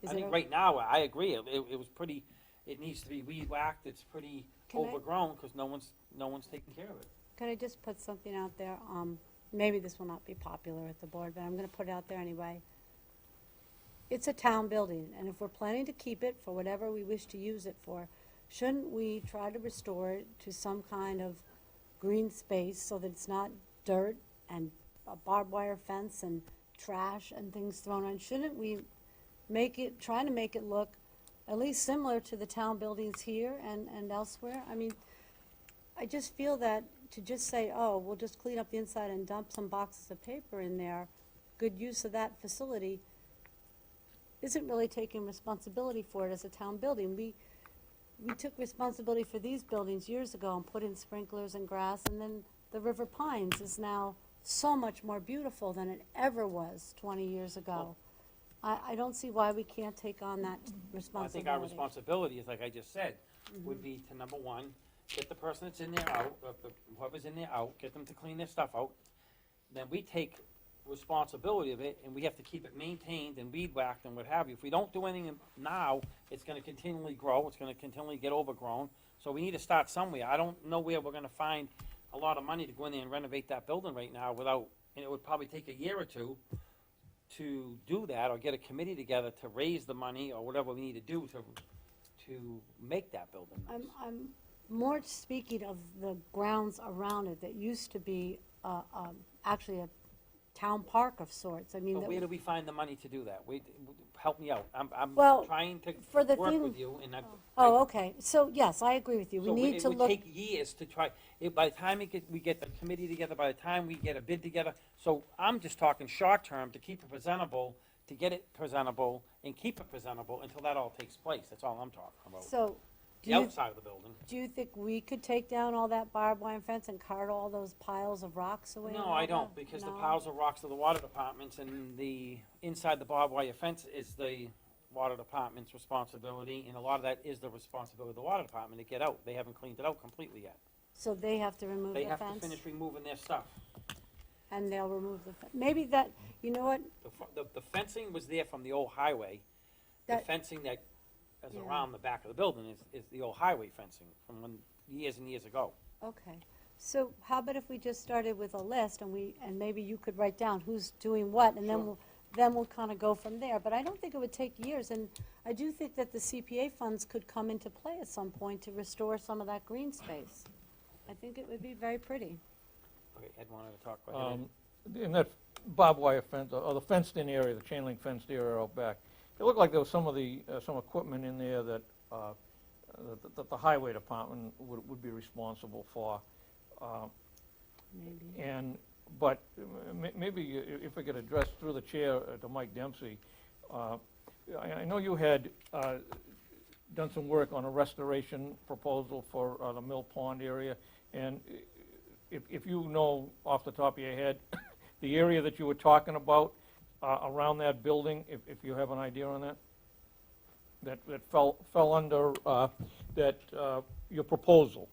I it think a- right now, I agree, it was pretty, it needs to be weed whacked, it's pretty Can I- overgrown, because no one's taking care of it. Can I just put something out there? Maybe this will not be popular at the board, but I'm gonna put it out there anyway. It's a town building, and if we're planning to keep it for whatever we wish to use it for, shouldn't we try to restore it to some kind of green space so that it's not dirt and a barbed wire fence and trash and things thrown on? Shouldn't we try to make it look at least similar to the town buildings here and elsewhere? I mean, I just feel that to just say, oh, we'll just clean up the inside and dump some boxes of paper in there, good use of that facility, isn't really taking responsibility for it as a town building. We took responsibility for these buildings years ago and put in sprinklers and grass, and then the River Pines is now so much more beautiful than it ever was 20 years ago. I don't see why we can't take on that Well, I think our responsibility. responsibility is, like I just said, would be to, number one, get the person that's in there out, whoever's in there out, get them to clean their stuff out. Then we take responsibility of it, and we have to keep it maintained and weed whacked and what have you. If we don't do anything now, it's gonna continually grow, it's gonna continually get overgrown. So we need to start somewhere. I don't know where we're gonna find a lot of money to go in there and renovate that building right now without, and it would probably take a year or two to do that, or get a committee together to raise the money, or whatever we need to do to make that building nice. I'm more speaking of the grounds around it that used to be actually a town park of sorts. I mean, But that- where do we find the money to do that? Help me out. I'm Well, trying to for the work thing- with you, and oh, okay. So, yes, I agree with you. We so need to it would look, take years to try, by the time we get the committee together, by the time we get a bid together, so I'm just talking short term to keep it presentable, to get it presentable, and keep it presentable until that all takes place. That's all I'm talking about. so, The outside of the building. do you think we could take down all that barbed wire fence and cart all those piles of rocks away? No, and I all don't, that? because the No? piles of rocks of the water departments, and the, inside the barbed wire fence is the water department's responsibility, and a lot of that is the responsibility of the water department to get out. They haven't cleaned it out completely yet. So they have to remove They the have to fence? finish removing their stuff. And they'll remove the fence. Maybe that, you know what? The fencing was there from the old highway. The That- fencing that is Yeah. around the back of the building is the old highway fencing from years and years ago. Okay. So how about if we just started with a list and maybe you could write down who's doing what, and Sure. then we'll kind of go from there. But I don't think it would take years, and I do think that the CPA funds could come into play at some point to restore some of that green space. I think it would be very pretty. Okay, Ed wanted to talk about it. In that barbed wire fence, or the fenced-in area, the chain link fenced area out back, it looked like there was some equipment in there that the highway department would be responsible for. Maybe. But maybe if we could address through the chair to Mike Dempsey, I know you had done some work on a restoration proposal for the Mill Pond area, and if you know off the top of your head, the area that you were talking about around that building, if you have an idea on that fell under your proposal.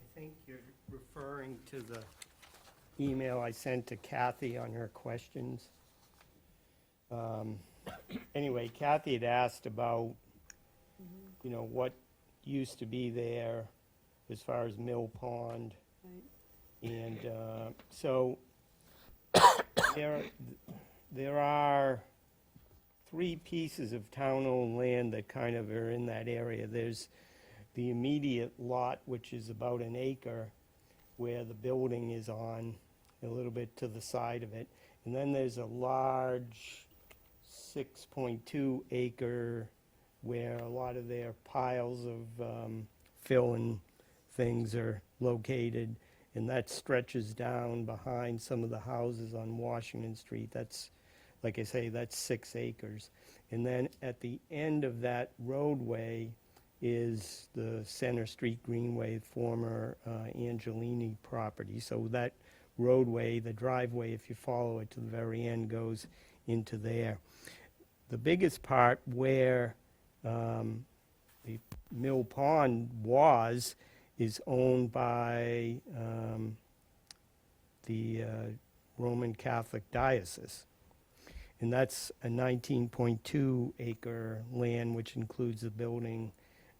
I think you're referring to the email I sent to Kathy on her questions. Anyway, Kathy had asked about, what used to be there as far as Mill Pond. Right. And so there are 3 pieces of town-owned land that kind of are in that area. There's the immediate lot, which is about an acre, where the building is on, a little bit to the side of it. And then there's a large 6.2 acre where a lot of their piles of fill and things are located. And that stretches down behind some of the houses on Washington Street. That's, like I say, that's 6 acres. And then at the end of that roadway is the Center Street Greenway, former Angelini property. So that roadway, the driveway, if you follow it to the very end, goes into there. The biggest part where the Mill Pond is owned by the Roman Catholic Diocese. And that's a 19.2 acre land, which includes the building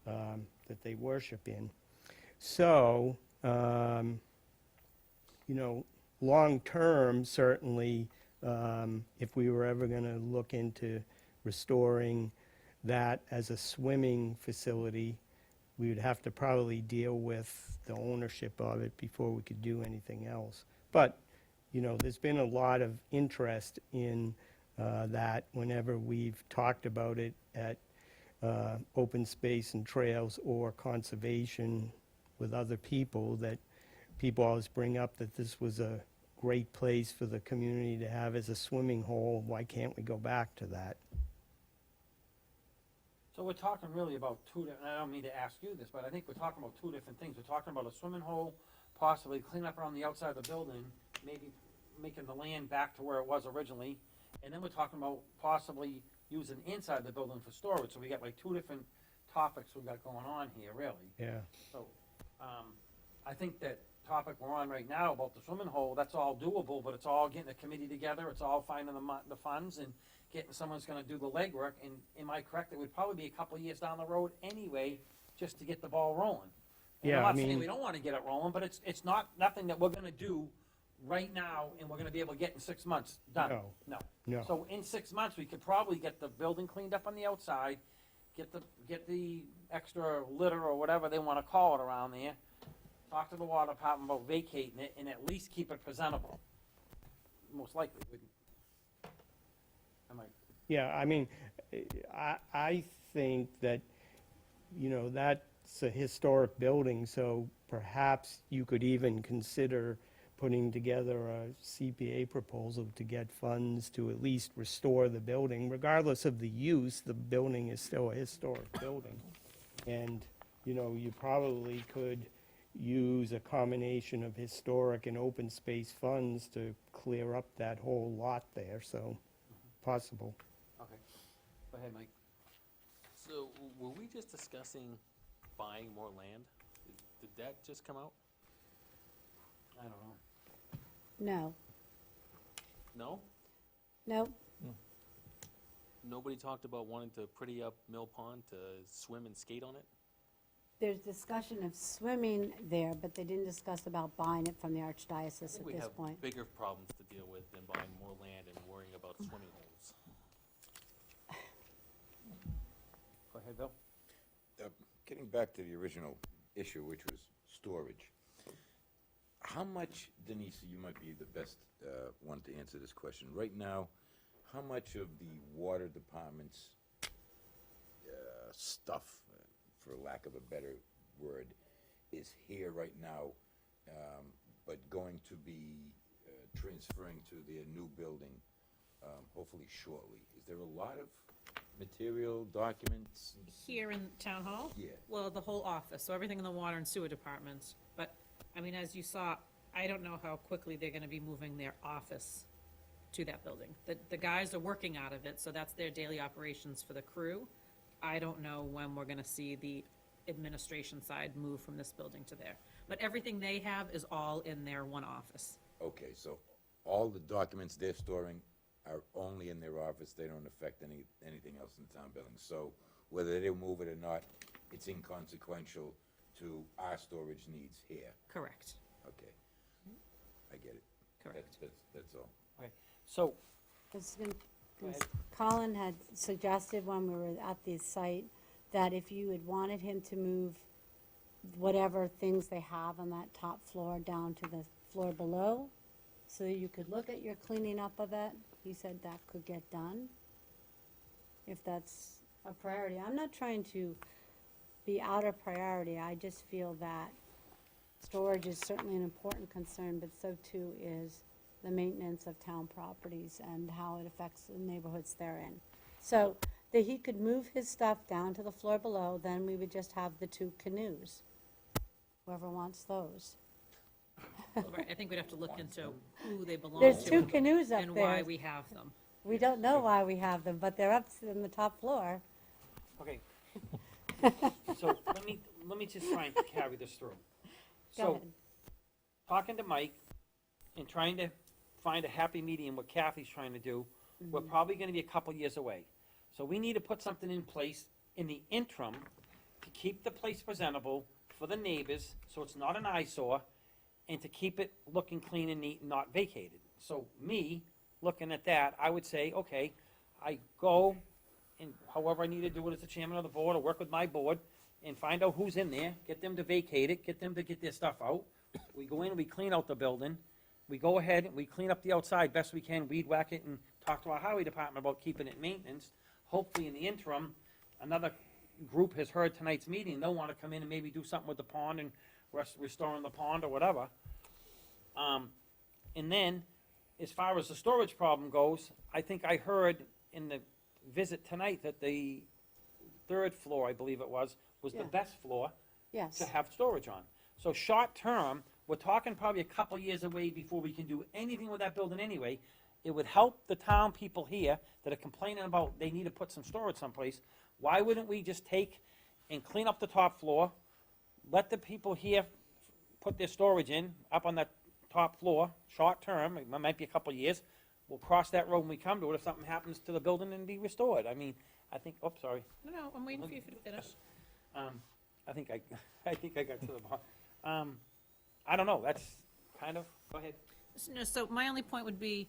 that they worship in. So, long-term, certainly, if we were ever going to look into restoring that as a swimming facility, we would have to probably deal with the ownership of it before we could do anything else. But, there's been a lot of interest in that whenever we've talked about it at open space and trails or conservation with other people, that people always bring up that this was a great place for the community to have as a swimming hole. Why can't we go back to that? So we're talking really about I don't mean to ask you this, but I think we're talking about two different things. We're talking about a swimming hole, possibly clean up around the outside of the building, maybe making the land back to where it was originally. And then we're talking about possibly using inside the building for storage. So we got like two different topics we got going on here, really. Yeah. So, I think that topic we're on right now about the swimming hole, that's all doable, but it's all getting a committee together, it's all finding the funds and getting someone's gonna do the legwork, and am I correct, it would probably be a couple of years down the road anyway, just to get the ball rolling. And Yeah, I'm I not saying mean- we don't wanna get it rolling, but it's nothing that we're gonna do right now, and we're gonna be able to get in 6 months done. No. So in 6 months, we could probably get the building cleaned up on the outside, get the extra litter or whatever they wanna call it around there, talk to the water department about vacating it, and at least keep it presentable. Most likely, wouldn't. Am I, Yeah, I mean, I think that, that's a historic building, so perhaps you could even consider putting together a CPA proposal to get funds to at least restore the building. Regardless of the use, the building is still a historic building. And, you probably could use a combination of historic and open space funds to clear up that whole lot there, so possible. okay. Go ahead, Mike. So, were we just discussing buying more land? Did that just come out? I don't know. No, No? nope. Nobody talked about wanting to pretty up Mill Pond to swim and skate on it? There's discussion of swimming there, but they didn't discuss about buying it from the I archdiocese think at we this have point. bigger problems to deal with than buying more land and worrying about swimming holes. Go ahead, Bill. Getting back to the original issue, which was storage. How much, Denise, you might be the best one to answer this question. Right now, how much of the water department's stuff, for lack of a better word, is here right now, but going to be transferring to their new building, hopefully shortly? Is there a lot of material, documents? Here in Town Hall? Yeah. Well, the whole office, so everything in the water and sewer departments. But, I mean, as you saw, I don't know how quickly they're gonna be moving their office to that building. The guys are working out of it, so that's their daily operations for the crew. I don't know when we're gonna see the administration side move from this building to there. But everything they have is all in their one office. Okay, so all the documents they're storing are only in their office, they don't affect anything else in the town building. So whether they move it or not, it's inconsequential to our storage needs here. Correct, Okay, I get it. correct. That's all. Okay, so, Because Colin had suggested when we were at the site that if you had wanted him to move whatever things they have on that top floor down to the floor below, so that you could look at your cleaning up of it, he said that could get done, if that's a priority. I'm not trying to be out of priority, I just feel that storage is certainly an important concern, but so too is the maintenance of town properties and how it affects the neighborhoods they're in. So that he could move his stuff down to the floor below, then we would just have the 2 canoes. Whoever wants those. Right, I think we'd have to look into who they belong There's to. 2 canoes up And why there. we have them. We don't know why we have them, but they're up in the top floor. okay. So let me just try and carry this through. Go So, ahead. talking to Mike and trying to find a happy medium, what Kathy's trying to do, we're probably gonna be a couple years away. So we need to put something in place in the interim to keep the place presentable for the neighbors, so it's not an eyesore, and to keep it looking clean and neat and not vacated. So me, looking at that, I would say, okay, I go, and however I need to do it as the chairman of the board, or work with my board, and find out who's in there, get them to vacate it, get them to get their stuff out. We go in, we clean out the building, we go ahead and we clean up the outside best we can, weed whack it, and talk to our highway department about keeping it maintenance. Hopefully in the interim, another group has heard tonight's meeting, they'll wanna come in and maybe do something with the pond and restoring the pond or whatever. And then, as far as the storage problem goes, I think I heard in the visit tonight that the third floor, I believe it was the Yeah. best floor Yes. to have storage on. So short term, we're talking probably a couple years away before we can do anything with that building anyway. It would help the town people here that are complaining about they need to put some storage someplace. Why wouldn't we just take and clean up the top floor, let the people here put their storage in, up on that top floor, short term, it might be a couple of years. We'll cross that road when we come to it if something happens to the building and be restored. I mean, I think, oops, sorry. No, I'm waiting for you to finish. I think I got to the bottom. I don't know, that's kind of, go ahead. No, so my only point would be,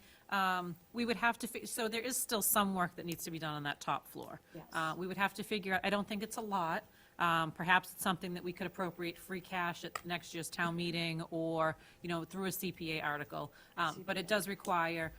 we would have to, so there is still some work that needs to be done on that top floor. Yes. We would have to figure out, I don't think it's a lot. Perhaps it's something that we could appropriate free cash at next year's town meeting or, through a CPA article. But it does require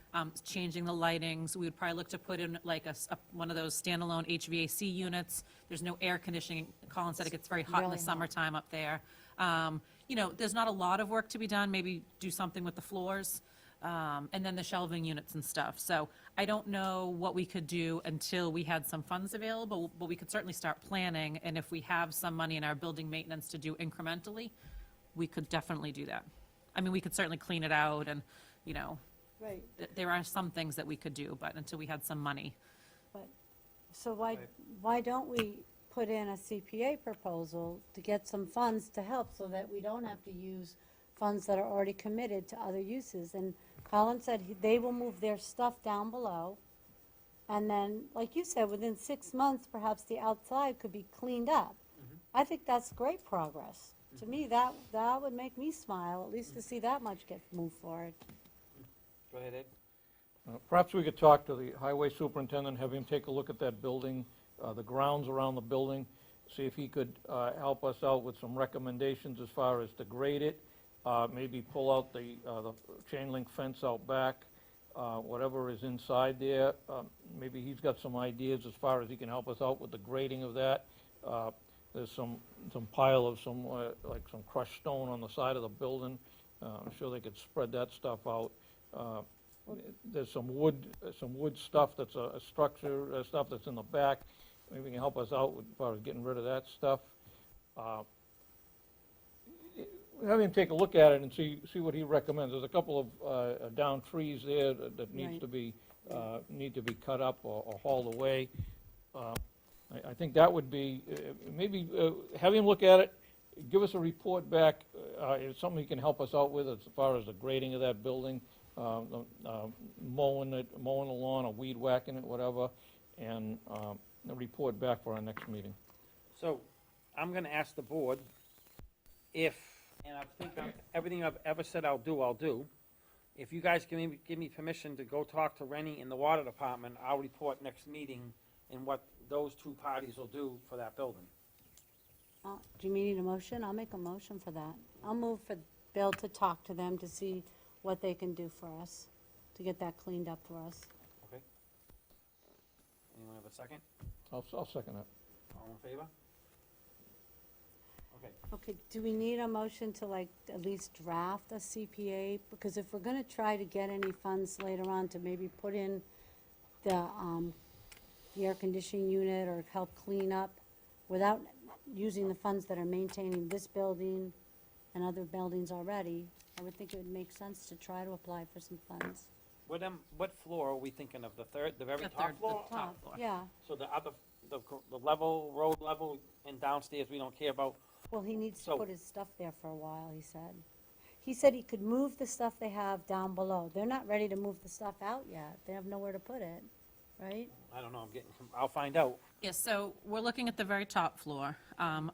changing the lightings. We would probably look to put in like one of those standalone HVAC units. There's no air conditioning. Colin said it gets very hot in the Really hot. summertime up there. There's not a lot of work to be done, maybe do something with the floors, and then the shelving units and stuff. So I don't know what we could do until we had some funds available, but we could certainly start planning, and if we have some money in our building maintenance to do incrementally, we could definitely do that. I mean, we could certainly clean it out, and, Right. there are some things that we could do, but until we had some money. So why don't we put in a CPA proposal to get some funds to help so that we don't have to use funds that are already committed to other uses? And Colin said they will move their stuff down below. And then, like you said, within 6 months, perhaps the outside could be cleaned up. I think that's great progress. To me, that would make me smile, at least to see that much get moved forward. Go ahead, Ed. Perhaps we could talk to the highway superintendent, have him take a look at that building, the grounds around the building, see if he could help us out with some recommendations as far as to grade it, maybe pull out the chain link fence out back, whatever is inside there. Maybe he's got some ideas as far as he can help us out with the grading of that. There's some pile of like some crushed stone on the side of the building. I'm sure they could spread that stuff out. There's some wood stuff that's a structure, stuff that's in the back. Maybe he can help us out with, as far as getting rid of that stuff. Have him take a look at it and see what he recommends. There's a couple of down trees there that needs Right. to be, need to be cut up or hauled away. I think that would be, maybe have him look at it, give us a report back. It's something he can help us out with as far as the grading of that building, mowing the lawn or weed whacking it, whatever, and a report back for our next meeting. So, I'm gonna ask the board if, and I think everything I've ever said I'll do. If you guys give me permission to go talk to Rennie in the water department, I'll report next meeting and what those two parties will do for that building. Do you need a motion? I'll make a motion for that. I'll move for Bill to talk to them to see what they can do for us, to get that cleaned up for us. Okay? Anyone have a second? I'll second that. All in favor? Okay. Okay, do we need a motion to at least draft a CPA? Because if we're gonna try to get any funds later on to maybe put in the air conditioning unit or help clean up without using the funds that are maintaining this building and other buildings already, I would think it would make sense to try to apply for some funds. What floor are we thinking of? The very The top third, floor? the top floor. Yeah, So the level, road level, and downstairs, we don't care about? well, he needs to So- put his stuff there for a while, he said. He said he could move the stuff they have down below. They're not ready to move the stuff out yet. They have nowhere to put it, right? I don't know, I'll find out. Yes, so we're looking at the very top floor. I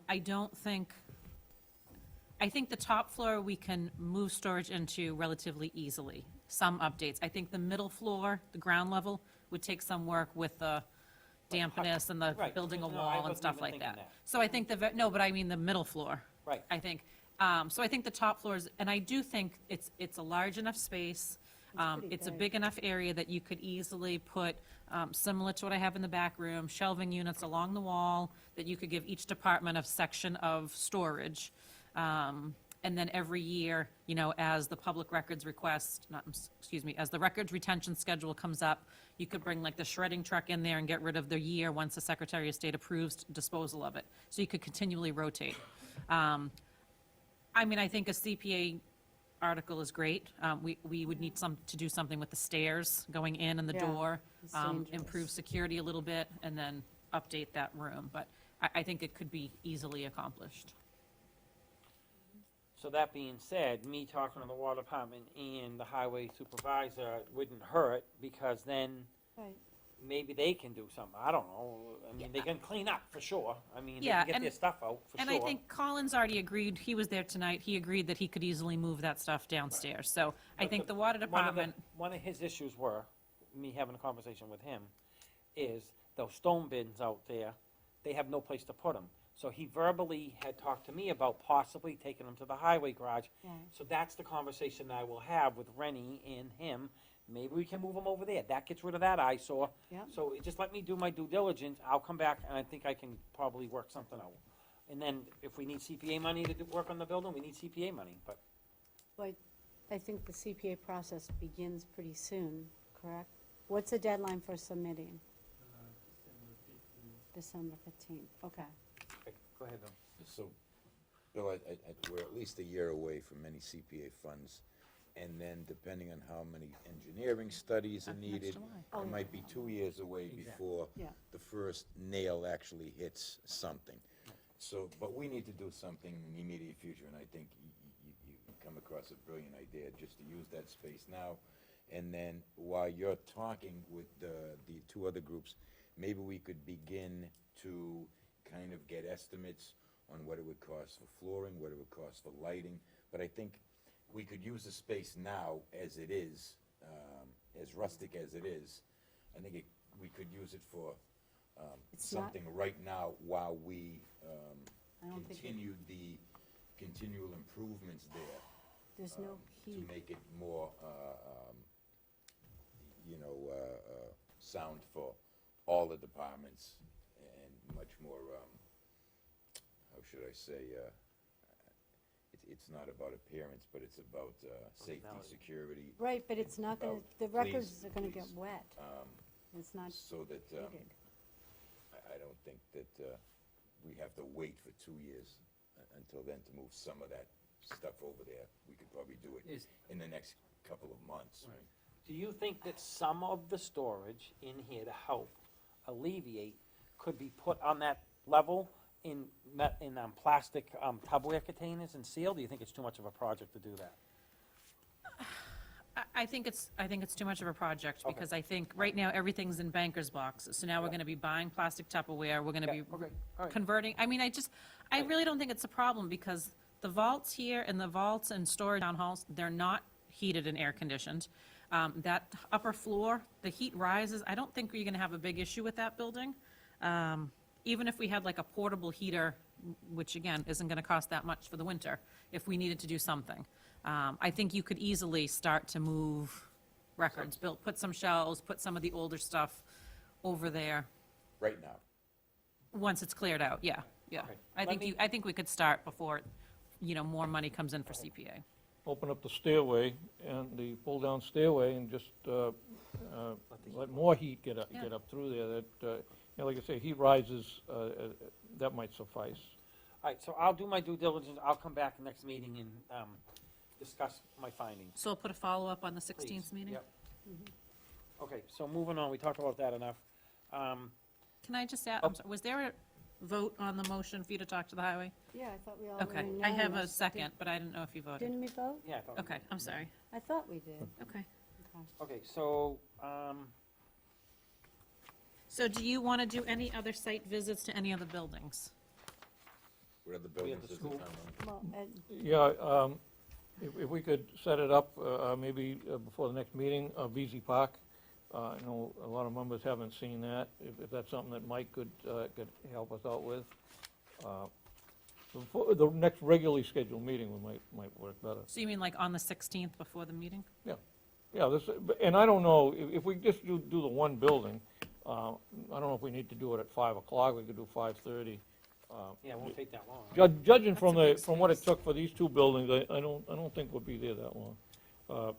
think the top floor we can move storage into relatively easily, some updates. I think the middle floor, the ground level, would take some work with the dampness and the Right. building a No, I wall and wasn't stuff even like thinking that. that. So I think no, but I mean the middle floor. Right. I think, so I think the top floors, and I do think it's a large enough space. pretty It's a big. big enough area that you could easily put, similar to what I have in the back room, shelving units along the wall, that you could give each department a section of storage. And And then every year, you know, as the public records request, as the records retention schedule comes up, you could bring like the shredding truck in there and get rid of the year once the Secretary of State approves disposal of it. So you could continually rotate. I mean, I think a CPA article is great. We would need to do something with the stairs going in and the Yeah, door, it's dangerous. improve security a little bit, and then update that room. But I think it could be easily accomplished. So that being said, me talking to the water department and the highway supervisor wouldn't hurt, because then Right. maybe they can do something, I don't know. I mean, they can clean up, for sure. I mean, they Yeah, can get their stuff out, for sure. And I think Collins already agreed, he was there tonight, he agreed that he could easily move that stuff downstairs. So I But think the water department, One of his issues were, me having a conversation with him, is those stone bins out there, they have no place to put them. So he verbally had talked to me about possibly taking them to the highway garage. Right. So that's the conversation I will have with Rennie and him. Maybe we can move them over there. That gets rid of that eyesore. Yep. So just let me do my due diligence. I'll come back, and I think I can probably work something out. And then if we need CPA money to work on the building, we need CPA money, but But I think the CPA process begins pretty soon, correct? What's the deadline for submitting? December 15th, okay. okay, go ahead, Bill. So, Bill, we're at least a year away from any CPA funds, and then depending on how many engineering studies are needed, July. Oh, it yeah. might be 2 years away before Yeah. the first nail actually hits something. So, but we need to do something in the immediate future, and I think you come across a brilliant idea, just to use that space now. And then while you're talking with the two other groups, maybe we could begin to kind of get estimates on what it would cost for flooring, what it would cost for lighting. But I think we could use the space now as it is, as rustic as it is. I think we could use it for It's not- something right now while we I don't think, continue the continual improvements there there's no to heat. make it more, sound for all the departments, and much more, how should I say, it's not about appearance, but it's about safety, Functionality. security, Right, but it's not gonna, about the records police, are gonna get police. wet. It's not so that heated. I don't think that we have to wait for 2 years until then to move some of that stuff over there. We could probably do it Is- in the next couple of months. Do you think that some of the storage in here to help alleviate could be put on that level in plastic Tupperware containers and sealed? Do you think it's too much of a project to do that? I think it's too much of a project, Okay. because I think right now everything's in banker's boxes. So now we're gonna be buying plastic Tupperware, we're gonna Yeah, be okay, all right. converting, I mean, I really don't think it's a problem, because the vaults here and the vaults and storage town halls, they're not heated and air conditioned. That upper floor, the heat rises, I don't think you're gonna have a big issue with that building. Even if we had like a portable heater, which again, isn't gonna cost that much for the winter, if we needed to do something. I think you could easily start to move records, put some shelves, put some of the older stuff over there, Right now. once it's cleared out, yeah. Okay. I think we could start before, more money comes in for CPA. Open up the stairway and the pull-down stairway and just let more heat get up through there. That, like I say, heat rises, that might suffice. All right, so I'll do my due diligence. I'll come back next meeting and discuss my findings. So we'll put a follow-up on the Please. 16th meeting? Yep. Okay, so moving on, we talked about that enough. Can I just add, Oh. I'm sorry, was there a vote on the motion for you to talk to the highway? Yeah, I thought we all Okay, were I have a unanimous. second, but I didn't know if you voted. Didn't we vote? Yeah, I thought. Okay, I'm sorry. I thought we did. Okay. Okay, so, So do you want to do any other site visits to any other buildings? What other We have buildings the does the school. town own? Well, Yeah, if we could set it up, maybe before the next meeting, VZ Park. I know a lot of members haven't seen that, if that's something that Mike could help us out with. Before the next regularly scheduled meeting, we might work better. So you mean like on the 16th before the meeting? Yeah, and I don't know, if we just do the one building, I don't know if we need to do it at 5 o'clock, we could do 5:30. Yeah, it won't take that long. Judging That's from a big from what it space. took for these two buildings, I don't think we'll be there that long.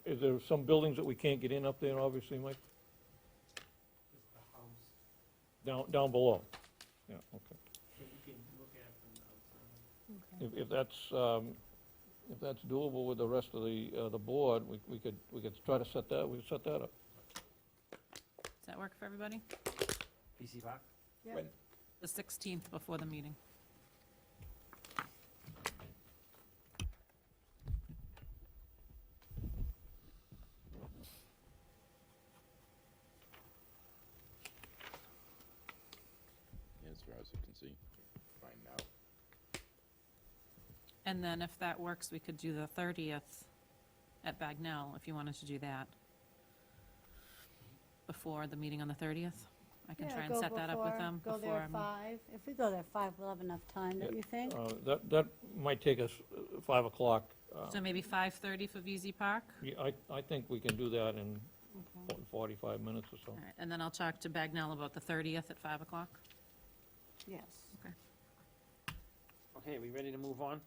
Is there some buildings that we can't get in up there, obviously, Mike? Down below? Yeah, okay. If that's doable with the rest of the board, we could try to set that, we could set that up. Does that work for everybody? PC Park? When? The 16th before the meeting. As far as you can see, fine now. And then if that works, we could do the 30th at Bagnell, if you wanted to do that. Before the meeting on the 30th. I can Yeah, try and go set that up with before- them. Go there before at I'm- 5. If we go there at 5, we'll have enough time, don't you think? That might take us 5 o'clock. So maybe 5:30 for VZ Park? Yeah, I think we can do that in Okay. 45 minutes or so. All right, and then I'll talk to Bagnell about the 30th at 5 o'clock. Yes. Okay, we ready to move on?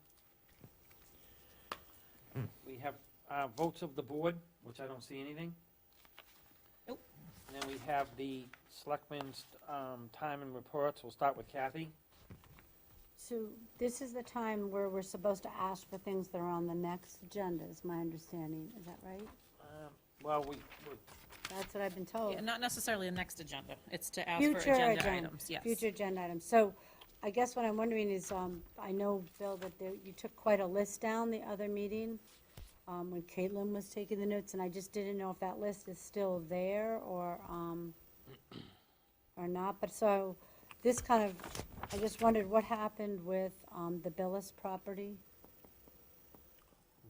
We have votes of the board, which I don't see anything. Nope. And then we have the selectmen's time and reports. We'll start with Kathy. So this is the time where we're supposed to ask for things that are on the next agenda, is my understanding. Is that right? Well, That's what I've been told. Yeah, not necessarily the next agenda. It's to ask for Future agenda agenda. items, yes. Future agenda items. So I guess what I'm wondering is, I know, Bill, that you took quite a list down the other meeting when Caitlin was taking the notes, and I just didn't know if that list is still there or not. But so this kind of, I just wondered what happened with the Billis property.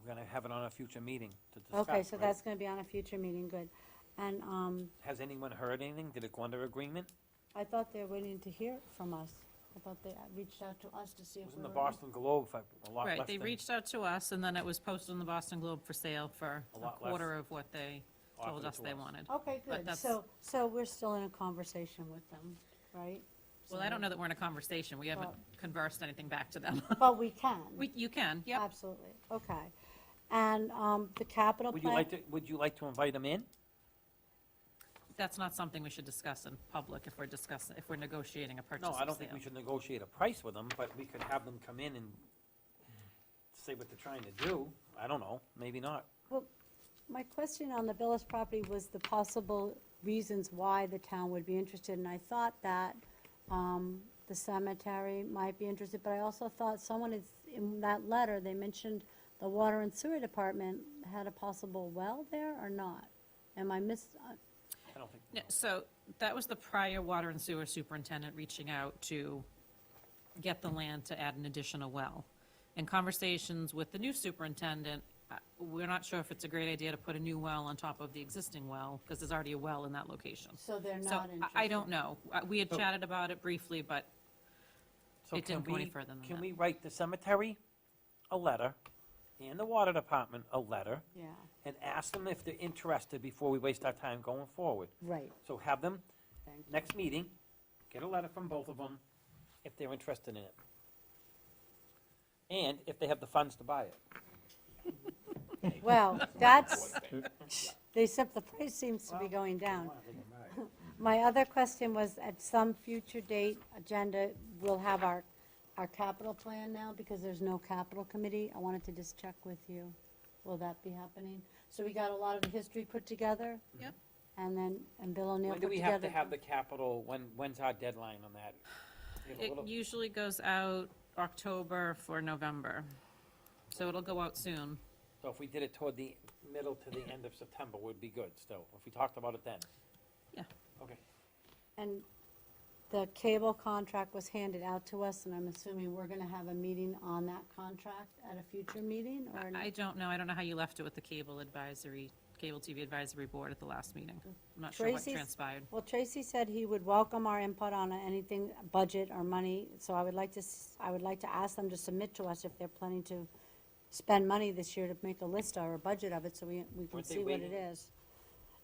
we're gonna have it on a future meeting to discuss. Okay, so right? that's gonna be on a future meeting, good. And Has anyone heard anything? Did it go under agreement? I thought they were waiting to hear from us. I thought they reached out to us to see It if was we in the were. Boston Globe for a lot less Right, they than reached out to us, and then it was posted in the Boston Globe for sale for A a lot less. quarter of what they told offered us to they wanted. Okay, But good. that's- So we're still in a conversation with them, right? Well, I don't know that we're in a conversation. We haven't Well- conversed anything back to them. But we can. You can, yep. Absolutely, okay. And the capital Would plan. you like to invite them in? That's not something we should discuss in public if we're negotiating a purchase No, or I don't think we sale. should negotiate a price with them, but we could have them come in and say what they're trying to do. I don't know, maybe not. Well, my question on the Billis property was the possible reasons why the town would be interested, and I thought that the cemetery might be interested, but I also thought someone is, in that letter, they mentioned the water and sewer department had a possible well there or not? Am I I don't think. Yeah, so that was the prior water and sewer superintendent reaching out to get the land to add an additional well. In conversations with the new superintendent, we're not sure if it's a great idea to put a new well on top of the existing well, because there's already a well in that location. So they're So not interested? I don't know. We had chatted about it briefly, but So It didn't can go any we- further than Can that. we write the cemetery a letter and the water department a letter Yeah, and ask them if they're interested before we waste our time going forward? right, So have them, thank you. next meeting, get a letter from both of them if they're interested in it. And if they have the funds to buy it. Well, that's, they said the price seems to be going down. My other question was, at some future date agenda, we'll have our capital plan now, because there's no capital committee. I wanted to just check with you. Will that be happening? So we got a lot of the history put together? Yep. And Bill O'Neill When put do together. we have to have the capital, when's our deadline on that? We have a it little- usually goes out October for November. So it'll go out soon. So if we did it toward the middle to the end of September, would be good still, if we talked about it then. Yeah. Okay. And the cable contract was handed out to us, and I'm assuming we're gonna have a meeting on that contract at a future meeting, or? I don't know. I don't know how you left it with the cable TV advisory board at the last meeting. I'm not sure what Tracy's- transpired. Well, Tracy said he would welcome our input on anything, budget or money, so I would like to ask them to submit to us if they're planning to spend money this year, to make a list or a budget of it, so we can Weren't they see what it waiting? is.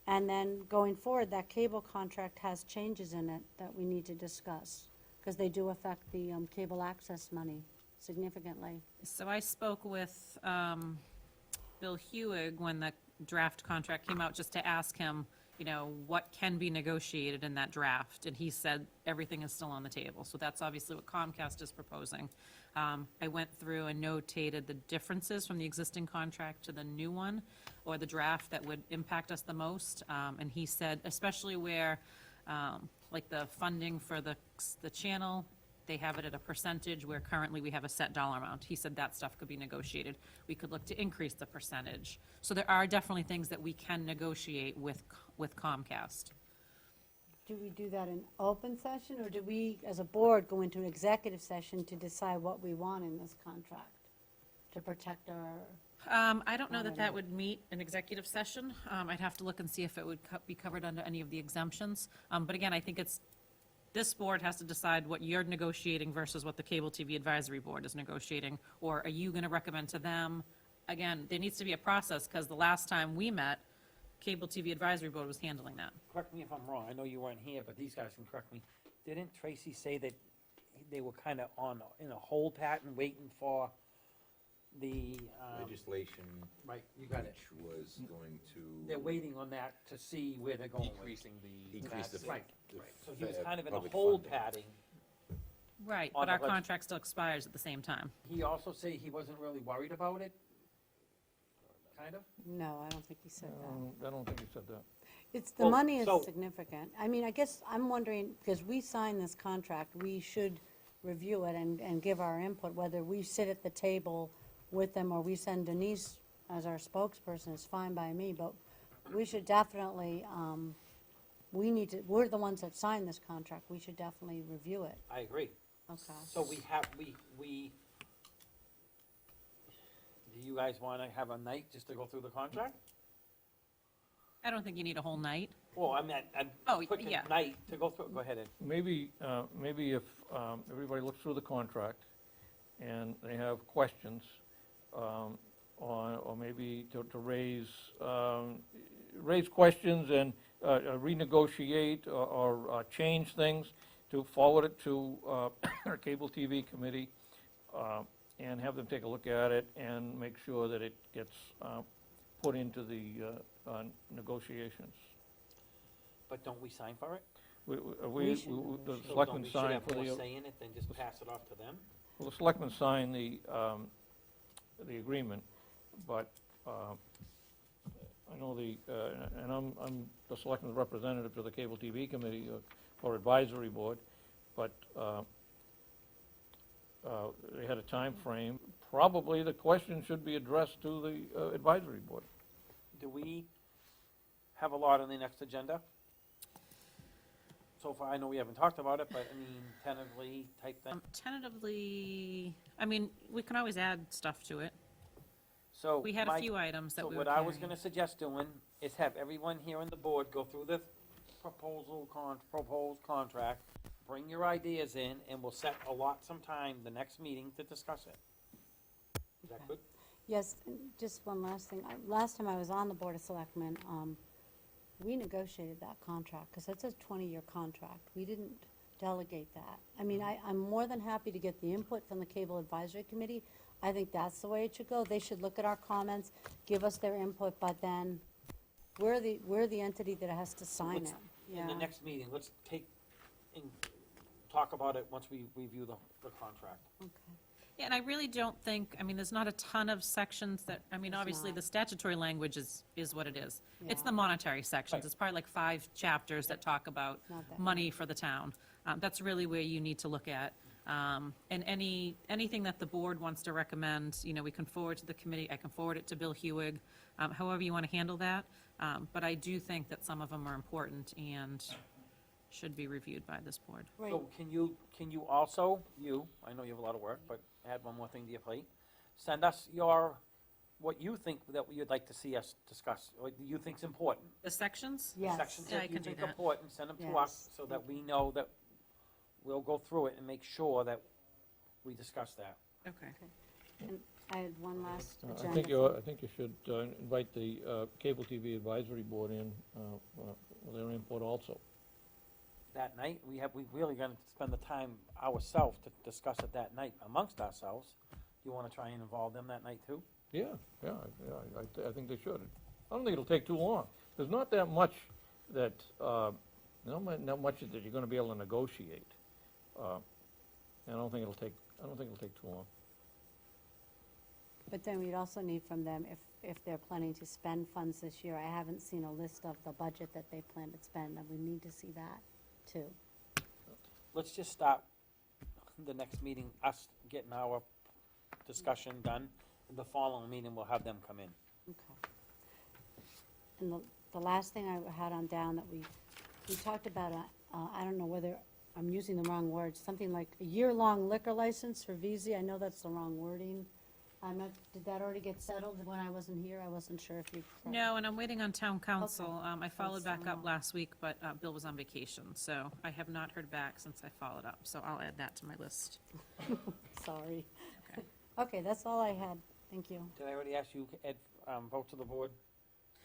And then going forward, that cable contract has changes in it that we need to discuss. because they do affect the cable access money significantly. So I spoke with Bill Hewig when the draft contract came out, just to ask him, you know, what can be negotiated in that draft, and he said everything is still on the table. So that's obviously what Comcast is proposing. I went through and notated the differences from the existing contract to the new one, or the draft that would impact us the most. And he said, especially where, like the funding for the channel, they have it at a percentage, where currently we have a set dollar amount. He said that stuff could be negotiated. We could look to increase the percentage. So there are definitely things that we can negotiate with Comcast. Do we do that in open session, or do we, as a board, go into an executive session to decide what we want in this contract to protect our? I don't know that that would meet an executive session. I'd have to look and see if it would be covered under any of the exemptions. But again, I think this board has to decide what you're negotiating versus what the Cable TV Advisory Board is negotiating, or are you gonna recommend to them? Again, there needs to be a process, because the last time we met, Cable TV Advisory Board was handling that. Correct me if I'm wrong, I know you weren't here, but these guys can correct me. Didn't Tracy say that they were kind of in a hold pattern, waiting for the, Legislation right, you got it. which was going to. They're waiting on that to see where they're going with. Decreasing the. Decrease the. Right, the right. So he was fa- kind of in a public hold funding. padding. Right, On but the our leg- contract still expires at the same time. He also said he wasn't really worried about it? Kind of? No, I don't think he said that. I don't think he said that. It's, the Well, money is so- significant. I mean, I guess I'm wondering, because we signed this contract, we should review it and give our input, whether we sit at the table with them or we send Denise as our spokesperson is fine by me, but we should definitely, we're the ones that signed this contract, we should definitely review it. I agree. Okay. So we have, do you guys want to have a night just to go through the contract? I don't think you need a whole night. Well, I mean, Oh, a quick yeah. night to go through, go ahead, Ed. Maybe if everybody looks through the contract and they have questions, or maybe to raise questions and renegotiate or change things, to forward it to our Cable TV Committee, and have them take a look at it and make sure that it gets put into the negotiations. But don't we sign for it? We should The So selectmen don't we should sign have for more the, say in it than just pass it off to them? well, the selectmen sign the agreement, but I know and I'm the selectmen's representative to the Cable TV Committee or Advisory Board, but they had a time frame. Probably the question should be addressed to the Advisory Board. Do we have a lot on the next agenda? So far, I know we haven't talked about it, but I mean, tentatively type thing. Tentatively, I mean, we can always add stuff to it. So We had a my- few items that So we were what I was carrying. gonna suggest doing is have everyone here on the board go through the proposed contract, bring your ideas in, and we'll allot some time the next meeting to discuss it. Is that good? Yes, and just one last thing. Last time I was on the Board of Selectmen, we negotiated that contract, because it's a 20-year contract. We didn't delegate that. I mean, I'm more than happy to get the input from the Cable Advisory Committee. I think that's the way it should go. They should look at our comments, give us their input, but then we're the entity that has to sign Let's- it. In the Yeah. next meeting, let's take and talk about it once we review the contract. Okay. Yeah, and I really don't think, I mean, there's not a ton of sections that, I mean, There's obviously, not. the statutory language is what it is. It's Yeah. the monetary sections. Right. It's probably like 5 chapters that talk about Not that money for the town. That's really where you need to look at. And anything that the board wants to recommend, you know, we can forward to the committee. I can forward it to Bill Hewig, however you want to handle that. But I do think that some of them are important and should be reviewed by this board. Right. So can you also, I know you have a lot of work, but add one more thing to your plate. Send us what you think that you'd like to see us discuss, what you think's important. The sections? Yes. Sections Yeah, I that you can do think that. important, send them to us, Yes. so that we know that we'll go through it and make sure that we discuss that. Okay. And I had one last I agenda. think you should invite the Cable TV Advisory Board in, for their input also. that night. We really gonna spend the time ourselves to discuss it that night amongst ourselves. You wanna try and involve them that night too? Yeah, I think they should. I don't think it'll take too long. There's not that much that, not much that you're gonna be able to negotiate. And I don't think it'll take too long. But then we'd also need from them, if they're planning to spend funds this year, I haven't seen a list of the budget that they plan to spend, and we need to see that too. Let's just start the next meeting, us getting our discussion done. The following meeting, we'll have them come in. Okay. And the last thing I had on down that we talked about, I don't know whether I'm using the wrong words, something like a year-long liquor license for VZ. I know that's the wrong wording. Did that already get settled when I wasn't here? I wasn't sure if you. No, and I'm waiting on town council. I followed back Council. up last week, but Bill was on vacation, so I have not heard back since I followed up, so I'll add that to my list. Sorry. Okay. Okay, that's all I had. Thank you. Did I already ask you, Ed, vote to the board?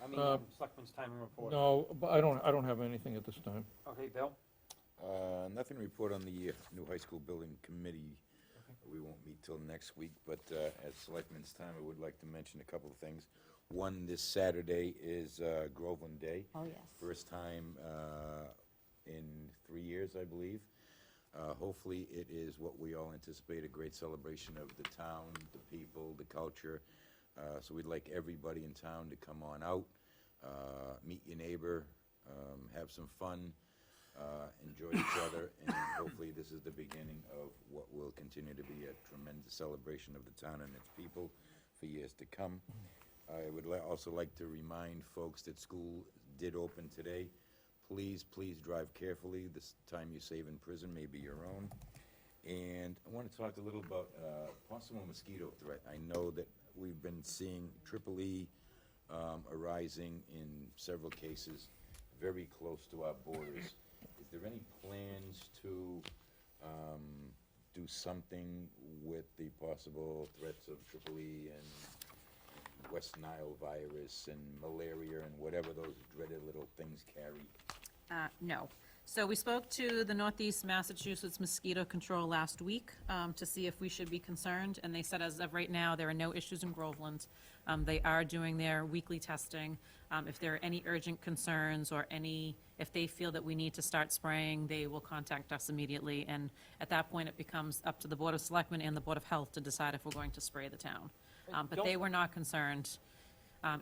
I mean, Selectmen's time and report. No, but I don't have anything at this time. Okay, Bill? Nothing to report on the new high school building committee. We won't meet till next week, but at Selectmen's time, I would like to mention a couple of things. One, this Saturday is Groveland Day. Oh, yes. First time in 3 years, I believe. Hopefully, it is what we all anticipate, a great celebration of the town, the people, the culture. So we'd like everybody in town to come on out, meet your neighbor, have some fun, enjoy each other, and hopefully this is the beginning of what will continue to be a tremendous celebration of the town and its people for years to come. I would also like to remind folks that school did open today. Please drive carefully. This time you save in prison may be your own. And I want to talk a little about possible mosquito threat. I know that we've been seeing triple E arising in several cases very close to our borders. Is there any plans to do something with the possible threats of triple E and West Nile virus and malaria and whatever those dreaded little things carry? No. So we spoke to the Northeast Massachusetts Mosquito Control last week to see if we should be concerned, and they said as of right now, there are no issues in Groveland. They are doing their weekly testing. If there are any urgent concerns or if they feel that we need to start spraying, they will contact us immediately, and at that point, it becomes up to the Board of Selectmen and the Board of Health to decide if we're going to spray the town. But they were not concerned,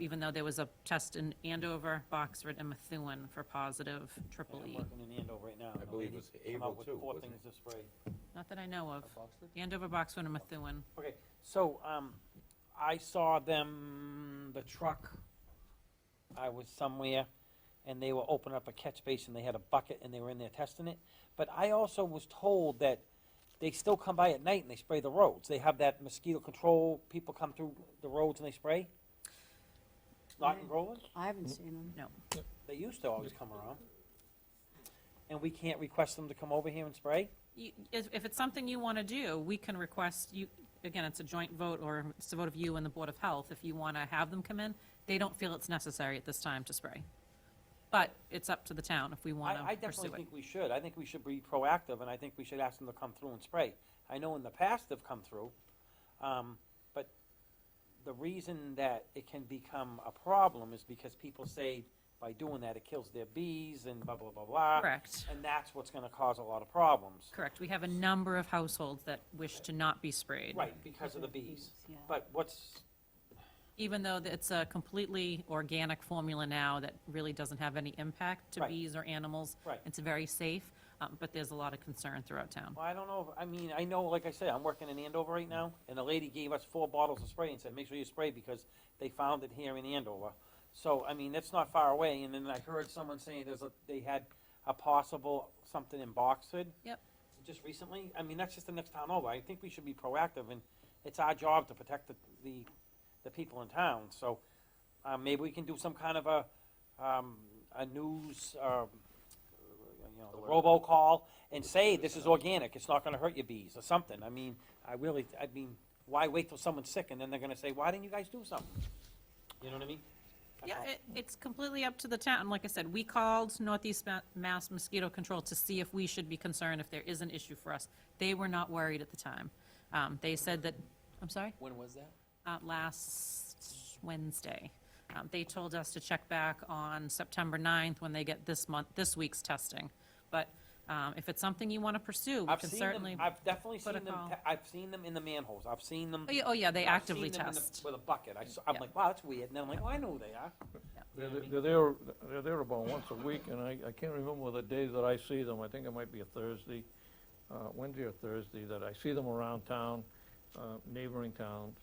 even though there was a test in Andover, Boxford, and Methuen for positive triple I'm E. working in Andover right now. I believe it was Come Able out with too, 4 wasn't things to spray. Not that I know of. Andover, Boxford, and Methuen. Okay, so, I saw them, the truck, I was somewhere, and they were opening up a catch basin, they had a bucket, and they were in there testing it. But I also was told that they still come by at night and they spray the roads. They have that mosquito control, people come through the roads and they spray? Not in Groveland? I haven't seen them. No. They used to always come around. And we can't request them to come over here and spray? If it's something you want to do, we can request, again, it's a joint vote, or it's a vote of you and the Board of Health. If you want to have them come in, they don't feel it's necessary at this time to spray. But it's up to the town if we want I to pursue definitely it. think we should. I think we should be proactive, and I think we should ask them to come through and spray. I know in the past they've come through, but the reason that it can become a problem is because people say by doing that it kills their bees and blah, blah, blah, blah. Correct. And that's what's gonna cause a lot of problems. Correct. We have a number of households that wish to not be sprayed. Right, because of the bees. Yeah. But Even though it's a completely organic formula now that really doesn't have any impact to Right. bees or animals. Right. It's very safe, but there's a lot of concern throughout town. well, I don't know, I know, like I said, I'm working in Andover right now, and the lady gave us 4 bottles of spray and said, make sure you spray because they found it here in Andover. So, that's not far away, and then I heard someone saying they had a possible something in Boxford. Yep. Just recently, that's just the next town over. I think we should be proactive, and it's our job to protect the people in town. So, maybe we can do some kind of a news, robocall and say, this is organic, it's not gonna hurt your bees, or something. Why wait till someone's sick, and then they're gonna say, why didn't you guys do something? You know what I mean? Yeah, it's completely up to the town. Like I said, we called Northeast Mass Mosquito Control to see if we should be concerned if there is an issue for us. They were not worried at the time. They said that, I'm sorry? When was that? Last Wednesday. They told us to check back on September 9th when they get this week's testing. But if it's something you want to pursue, we I've can seen them, certainly. I've definitely put a seen them, call. I've seen them in the manholes, I've seen them. Oh, yeah, they I've actively seen them in the- test. With a bucket, I'm Yeah. like, wow, that's weird, and then I'm like, oh, I know who they are. They're there about once a week, and I can't remember the days that I see them. I think it might be a Thursday, Wednesday or Thursday, that I see them around town, neighboring towns.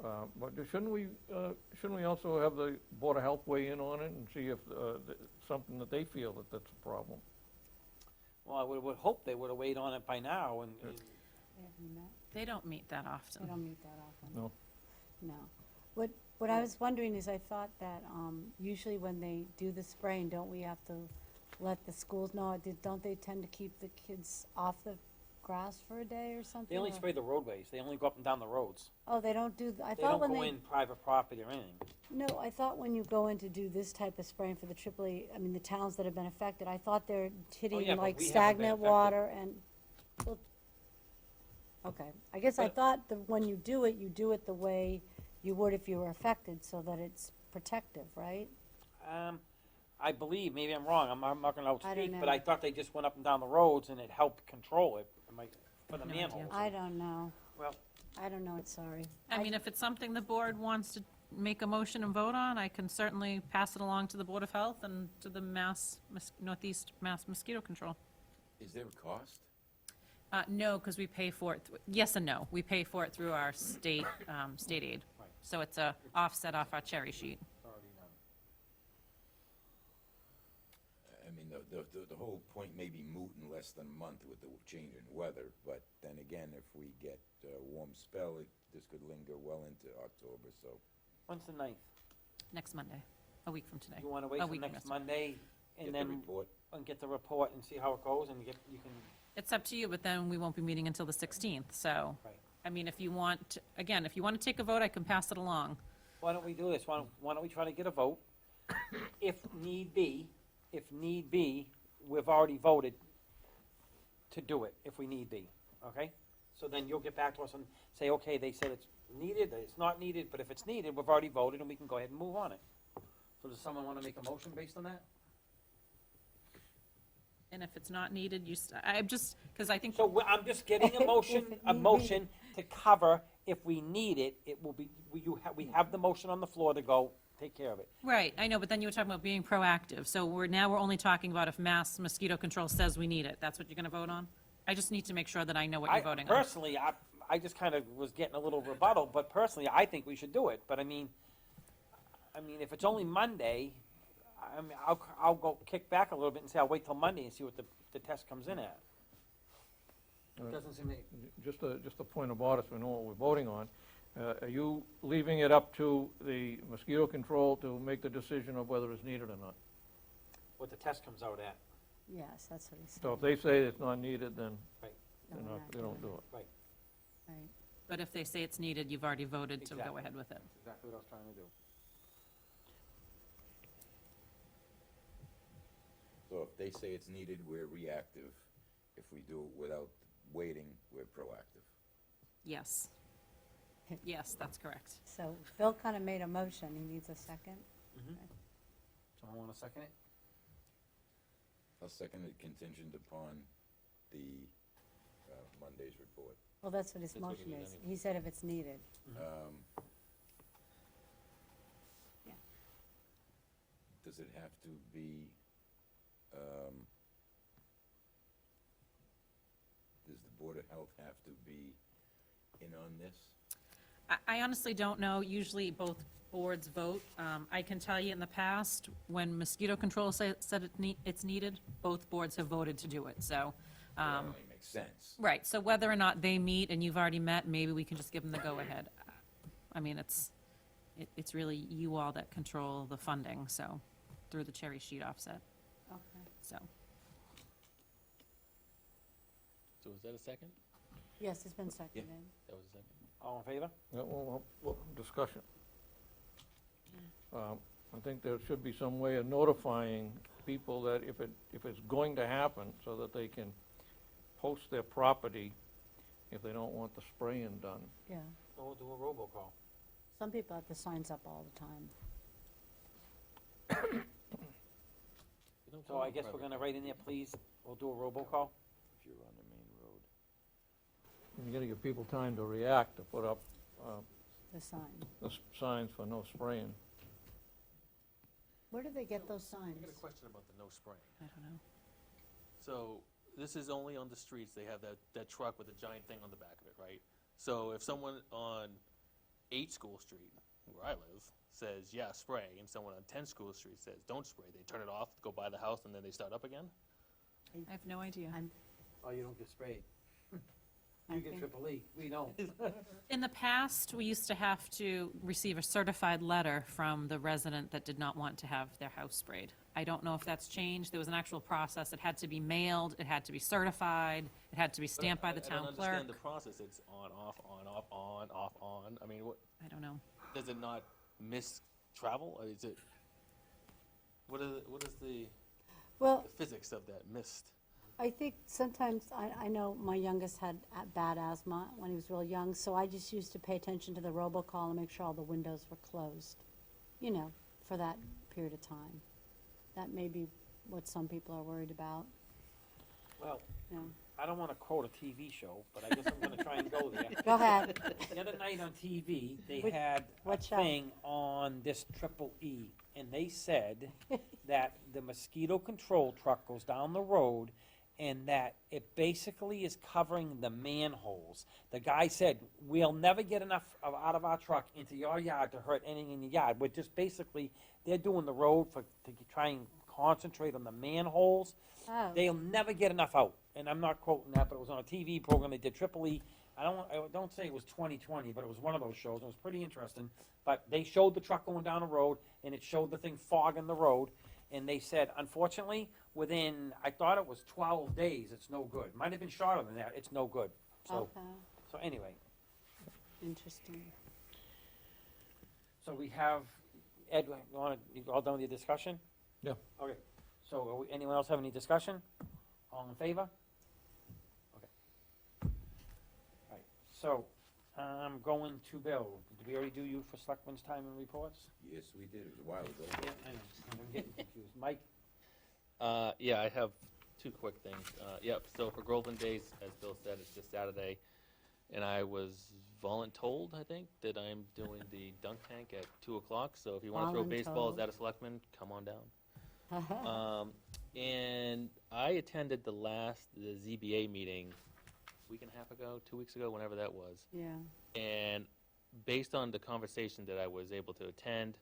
But shouldn't we also have the Board of Health weigh in on it and see if, something that they feel that that's a problem? Well, I would hope they would have weighed on it by now, and They haven't met. They don't meet that They often. don't meet that often. No? No. What I was wondering is, I thought that usually when they do the spraying, don't we have to let the schools know? Don't they tend to keep the kids off the grass for a day or something? they only or- spray the roadways, they only go up and down the roads. Oh, they don't do, I They thought don't when go they, in private property or anything. no, I thought when you go in to do this type of spraying for the AAA, I mean, the towns that have been affected, I thought they're hitting yeah, but like we haven't been stagnant affected. water and, well, okay. I guess I But- thought that when you do it the way you would if you were affected, so that it's protective, right? I believe, maybe I'm wrong, I'm not gonna I don't outspeak, but know. I thought they just went up and down the roads and it helped control it, for the No idea. manholes. I don't know. Well- I don't know it, sorry. I mean, if it's something the board wants to make a motion and vote on, I can certainly pass it along to the Board of Health and to the Northeast Mass Mosquito Control. Is there a cost? No, because we pay for it, yes and no. We pay for it through our state aid. Right. So it's a offset off our cherry sheet. I mean, the whole point may be moot in less than a month with the change in weather, but then again, if we get a warm spell, this could linger well into October, so. When's the 9th? Next Monday, a week from today. You wanna wait A till week from next yesterday. Monday, and Get the then, report. and get the report and see how it goes, and you can, It's up to you, but then we won't be meeting until the 16th, so. Right. I mean, if you want, again, if you want to take a vote, I can pass it along. why don't we do this, why don't we try to get a vote? If need be, we've already voted to do it, if we need be, okay? So then you'll get back to us and say, okay, they said it's needed, that it's not needed, but if it's needed, we've already voted, and we can go ahead and move on it. So does someone wanna make a motion based on that? And if it's not needed, I'm just, because I think, So I'm just getting a motion, If it a need be. motion to cover, if we need it, it will be, we have the motion on the floor to go take care of it. right, I know, but then you were talking about being proactive. So we're only talking about if Mass Mosquito Control says we need it. That's what you're going to vote on? I just need to make sure that I know what you're voting on. Personally, I just kind of was getting a little rebuttal, but personally, I think we should do it. But I mean, if it's only Monday, I mean, I'll go kick back a little bit and say I'll wait till Monday and see what the test comes in at. It doesn't seem to, Just a point of order, so we know what we're voting on. Are you leaving it up to the mosquito control to make the decision of whether it's needed or not? what the test comes out at. Yes, that's what he said. So if they say it's not needed, then Right. No, they're we're not, not they don't doing do it. Right. But if they say it's needed, you've already voted to go Exactly. ahead with it. That's exactly what I was trying to do. So if they say it's needed, we're reactive. If we do it without waiting, we're proactive. Yes. Yes, that's correct. So Bill kind of made a motion. He needs a second. Someone want to second it? I'll second it contingent upon the Monday's report. Well, that's what his That's what motion he did is. anyway. He said if it's needed. Yeah. Does it have to be, does the Board of Health have to be in on this? I honestly don't know. Usually both boards vote. I can tell you in the past, when mosquito control said it's needed, both boards have voted to do it, so. That only makes sense. Right, so whether or not they meet and you've already met, maybe we can just give them the go-ahead. I mean, it's really you all that control the funding, so, through the cherry sheet offset, Okay. so. So is that a second? Yes, it's been seconded. That was a second? All in favor? Yeah, well, discussion. I think there should be some way of notifying people that if it's going to happen, so that they can post their property if they don't want the spraying done. Yeah. Or do a robocall. Some people have the signs up all the time. So I guess we're gonna write in there, please, we'll do a robocall. If you're on the main road. You gotta give people time to react, to put up The sign. the signs for no spraying. Where do they get those I signs? got a question about the no spraying. I don't know. So this is only on the streets, they have that truck with a giant thing on the back of it, right? So if someone on 8 School Street, where I live, says, yeah, spray, and someone on 10 School Street says, don't spray, they turn it off, go by the house, and then they start up again? I have no idea. Oh, you don't get sprayed. I You get think- triple E, we don't. In the past, we used to have to receive a certified letter from the resident that did not want to have their house sprayed. I don't know if that's changed. There was an actual process. It had to be mailed, it had to be certified, it had to be stamped by the I town don't clerk. understand the process, it's on, off, on, off, on, off, on. I mean, what, I don't know. does it not miss travel? Or is it, what is the Well, physics of that mist? I think sometimes, I know my youngest had bad asthma when he was real young, so I just used to pay attention to the robocall and make sure all the windows were closed, you know, for that period of time. That may be what some people are worried about, Well, you know. I don't wanna quote a TV show, but I guess I'm gonna try and go there. Go ahead. The other night on TV, they Which- had a what show? thing on this triple E, and they said that the mosquito control truck goes down the road, and that it basically is covering the manholes. The guy said, we'll never get enough out of our truck into your yard to hurt anything in your yard. We're just basically, they're doing the road to try and concentrate on the manholes. Oh. They'll never get enough out, and I'm not quoting that, but it was on a TV program, they did triple E. I don't say it was 2020, but it was one of those shows, it was pretty interesting. But they showed the truck going down the road, and it showed the thing fogging the road, and they said, unfortunately, within, I thought it was 12 days, it's no good. Might have been shorter than that, it's no good. So, Okay, so anyway, interesting. so we have, Ed, you all done with your discussion? Yeah. Okay, so anyone else have any discussion? All in favor? Okay. All right, so, I'm going to Bill. Did we already do you for Selectmen's time and reports? Yes, we did, it was a while ago. Yeah, I know, I'm getting confused. Mike? Yeah, I have 2 quick things. Yep, so for Groveland Days, as Bill said, it's this Saturday, and I was voluntold, I think, that I'm doing the dunk tank at 2 o'clock, so if you wanna throw baseballs Voluntold. at a Selectman, come on down. And I attended the ZBA meeting week and a half ago, 2 weeks ago, whenever that was. Yeah, And based on the conversation that I was able to attend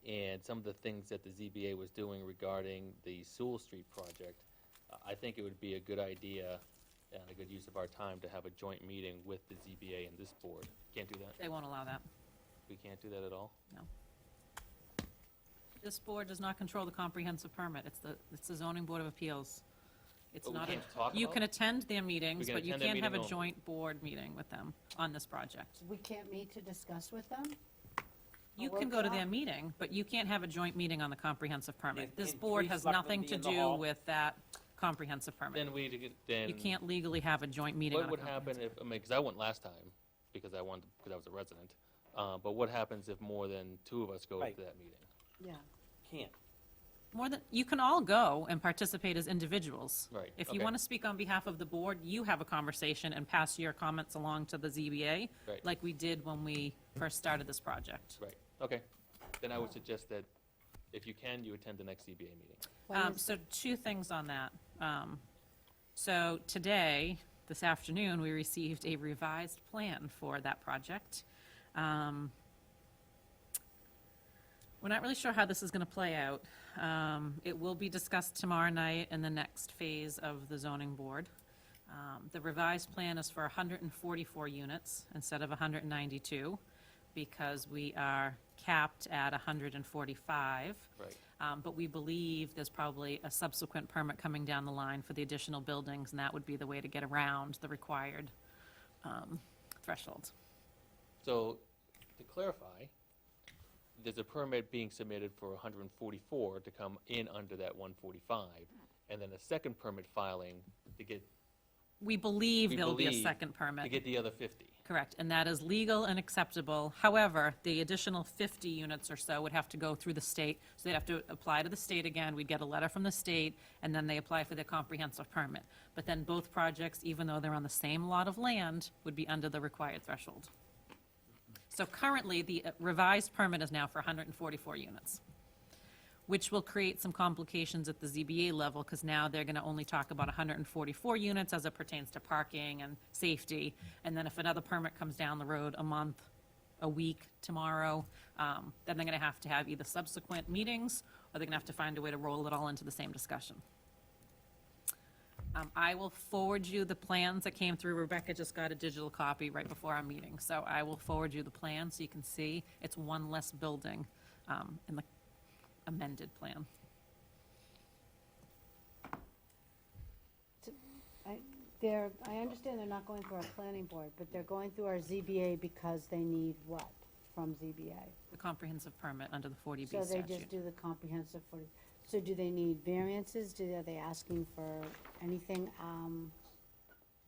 and some of the things that the ZBA was doing regarding the Sewell Street project, I think it would be a good idea and a good use of our time to have a joint meeting with the ZBA and this board. Can't do that? They won't allow that. We can't do that at all? This board does not control the comprehensive permit. It's the zoning board of appeals. It's But we not, can't talk you about can it? attend their meetings, can but you attend their can't have a meeting only. joint board meeting with them on this project. we can't meet to discuss with them? You A can go to their workshop? meeting, but you can't have a joint meeting on the comprehensive permit. And- This and board 3 has selectmen nothing be to in the do hall. with that comprehensive permit. Then You can't legally have a joint meeting on What a would happen comprehensive. if, I mean, because I went last time, because I wanted, because I was a resident, but what happens if more than 2 of us go Right. to that meeting? Yeah. Can't. More than, you can all go and participate as individuals. Right, If you okay. want to speak on behalf of the board, you have a conversation and pass your comments along to the ZBA, Right. like we did when we first started this project. Right, okay. Then I would suggest that if you can, you attend the next ZBA meeting. When is- So 2 things on that. So today, this afternoon, we received a revised plan for that project. We're not really sure how this is going to play out. It will be discussed tomorrow night in the next phase of the zoning board. The revised plan is for 144 units instead of 192, because we are capped at 145. Right. But we believe there's probably a subsequent permit coming down the line for the additional buildings, and that would be the way to get around the required threshold. So, to clarify, there's a permit being submitted for 144 to come in under that 145, and then a second permit filing to get, We believe We there'll be a believe second to permit. get the other 50. Correct, and that is legal and acceptable. However, the additional 50 units or so would have to go through the state, so they'd have to apply to the state again. We'd get a letter from the state, and then they apply for their comprehensive permit. But then both projects, even though they're on the same lot of land, would be under the required threshold. So currently, the revised permit is now for 144 units, which will create some complications at the ZBA level, because now they're gonna only talk about 144 units as it pertains to parking and safety. And then if another permit comes down the road a month, a week, tomorrow, then they're gonna have to have either subsequent meetings, or they're gonna have to find a way to roll it all into the same discussion. I will forward you the plans that came through. Rebecca just got a digital copy right before our meeting, so I will forward you the plans so you can see. It's one less building in the amended plan. I understand they're not going through our planning board, but they're going through our ZBA because they need what from ZBA? The comprehensive permit under the 40B So they just statute. do the comprehensive for, so do they need variances? Are they asking for anything,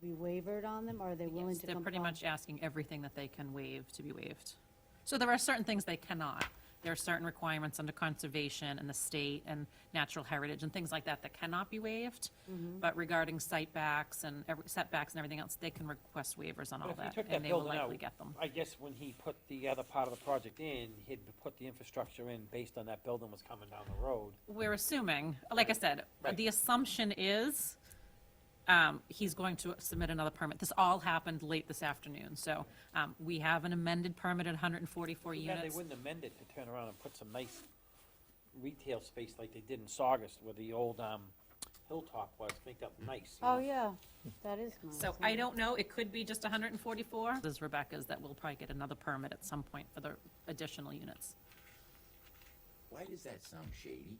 be wavered on them, or are they willing Yes, to they're comply? pretty much asking everything that they can waive to be waived. So there are certain things they cannot. There are certain requirements under conservation and the state and natural heritage and things like that that cannot be waived. Mm-hmm. But regarding setbacks and everything else, they can request waivers on all But if that, he took that and they will building likely out, get them. I guess when he put the other part of the project in, he'd put the infrastructure in based on that building was coming down the road. We're assuming, like I said, Right. the assumption is he's going to submit another permit. This all happened late this afternoon, so we have an amended permit at 144 Yeah, they units. wouldn't amend it to turn around and put some nice retail space like they did in Saugus where the old Hilltop was, make that nice. you Oh, know? yeah, that is nice. So I don't know, it could be just 144. This is Rebecca's, that we'll probably get another permit at some point for the additional units. Why does that sound shady?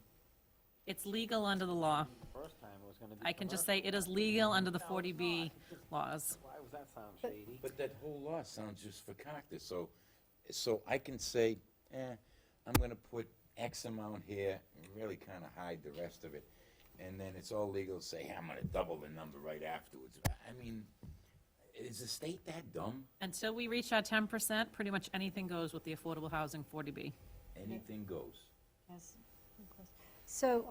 It's legal under the law. First time it was gonna be. I can just say it is legal under the 40B laws. Why was that sound shady? But that whole law sounds just fakakta, so I can say, I'm gonna put X amount here and really kinda hide the rest of it. And then it's all legal to say, hey, I'm gonna double the number right afterwards. I mean, is the state that dumb? Until we reach our 10%, pretty much anything goes with the affordable housing 40B. Anything goes. Yes, of course. So,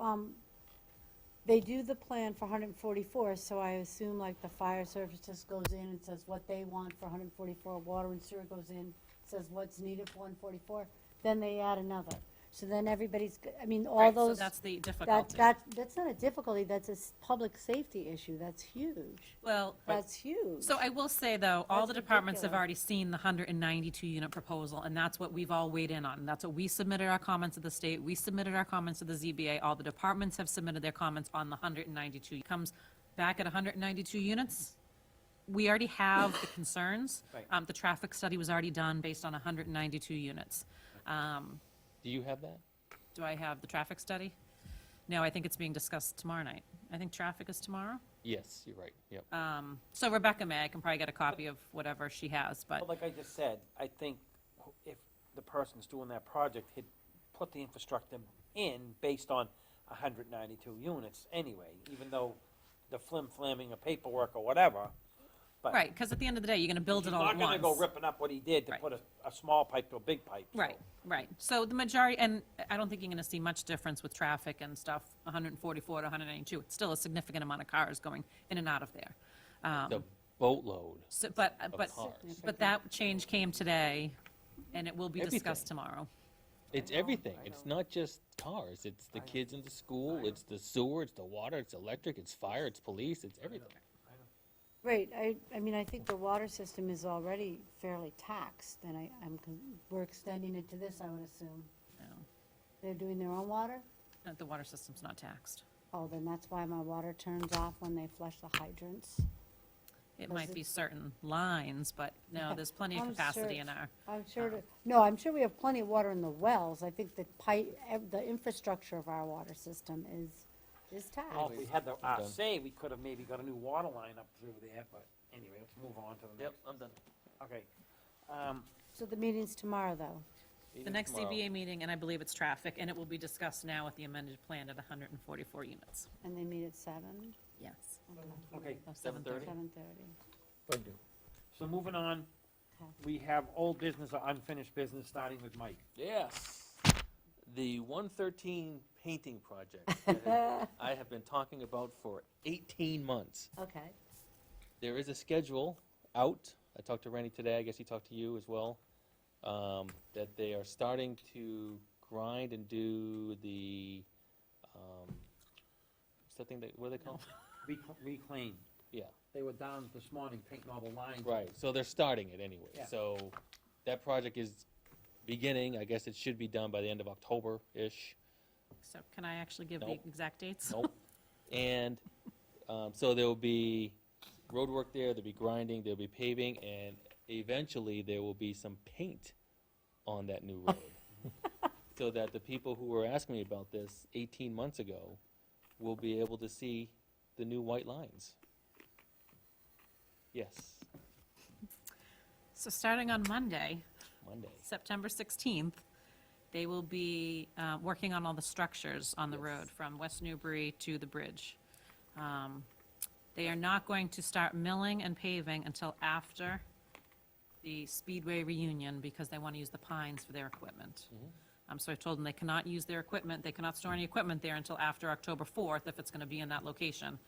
they do the plan for 144, so I assume like the fire service just goes in and says what they want for 144, water and sewer goes in, says what's needed for 144, then they add another. So then everybody's, I mean, all Right, those. So that's the difficulty. That's not a difficulty, that's a public safety issue, that's huge. Well, That's huge. so I will say, though, all the That's departments have ridiculous. already seen the 192-unit proposal, and that's what we've all weighed in on. That's what we submitted our comments to the state, we submitted our comments to the ZBA, all the departments have submitted their comments on the 192. It comes back at 192 units. We already have the concerns. Right. The traffic study was already done based on 192 units. Do you have that? Do I have the traffic study? No, I think it's being discussed tomorrow night. I think traffic is tomorrow. Yes, you're right, yep. So Rebecca may, I can probably get a copy of whatever she has, but But like I just said, I think if the person's doing that project, he'd put the infrastructure in based on 192 units anyway, even though the flim-flamming of paperwork or whatever. But right, because at the end of the day, you're going to build it all at He's not once. gonna go ripping up what he did to Right. put a small pipe to a big pipe. so. Right, right. So the majority, and I don't think you're going to see much difference with traffic and stuff, 144 to 192. It's still a significant amount of cars going in and out of there. The boatload So, but cars. that change came today, and it will be discussed Everything. tomorrow. It's everything. It's not just cars. It's the kids in the school, it's the sewer, it's the water, it's electric, it's fire, it's police, it's everything. Right, I mean, I think the water system is already fairly taxed, and we're extending it to this, I would assume. No, They're doing their own water? the water system's not taxed. Oh, then that's why my water turns off when they flush the hydrants. It Was might it- be certain lines, but no, there's plenty of I'm capacity sure- in our. I'm sure, I'm sure we have plenty of water in the wells. I think the the infrastructure of our water system is taxed. Well, if we had the done. say, we could have maybe got a new water line up through there, but anyway, let's move on to the next. I'm done. Okay. So the meeting's tomorrow, though? The next CBA meeting, and I believe it's traffic, and it will be discussed now with the amended plan at 144 units. And they meet at 7? Yes. Okay, Oh, 7:30? 7:30. Thank you. so moving on, Okay. we have old business or unfinished business, starting with Mike. Yes. The 113 painting project that I have been talking about for 18 months. Okay. There is a schedule out. I talked to Randy today, I guess he talked to you as well, that they are starting to grind and do the, what's that thing that, what are they called? Reclaim. Yeah, They were down this morning painting all the lines. right, so they're starting it anyway. Yeah. So that project is beginning, I guess it should be done by the end of October-ish. So can I actually give the Nope. exact dates? Nope. And so there will be road work there, there'll be grinding, there'll be paving, and eventually there will be some paint on that new road. So that the people who were asking me about this 18 months ago will be able to see the new white lines. Yes, So starting on Monday, Monday. September 16th, they will be working on all the structures on the road from West Newbury to the bridge. They are not going to start milling and paving until after the Speedway reunion because they want to use the pines for their equipment. So I told them they cannot use their equipment, they cannot store any equipment there until after October 4th if it's going to be in that location,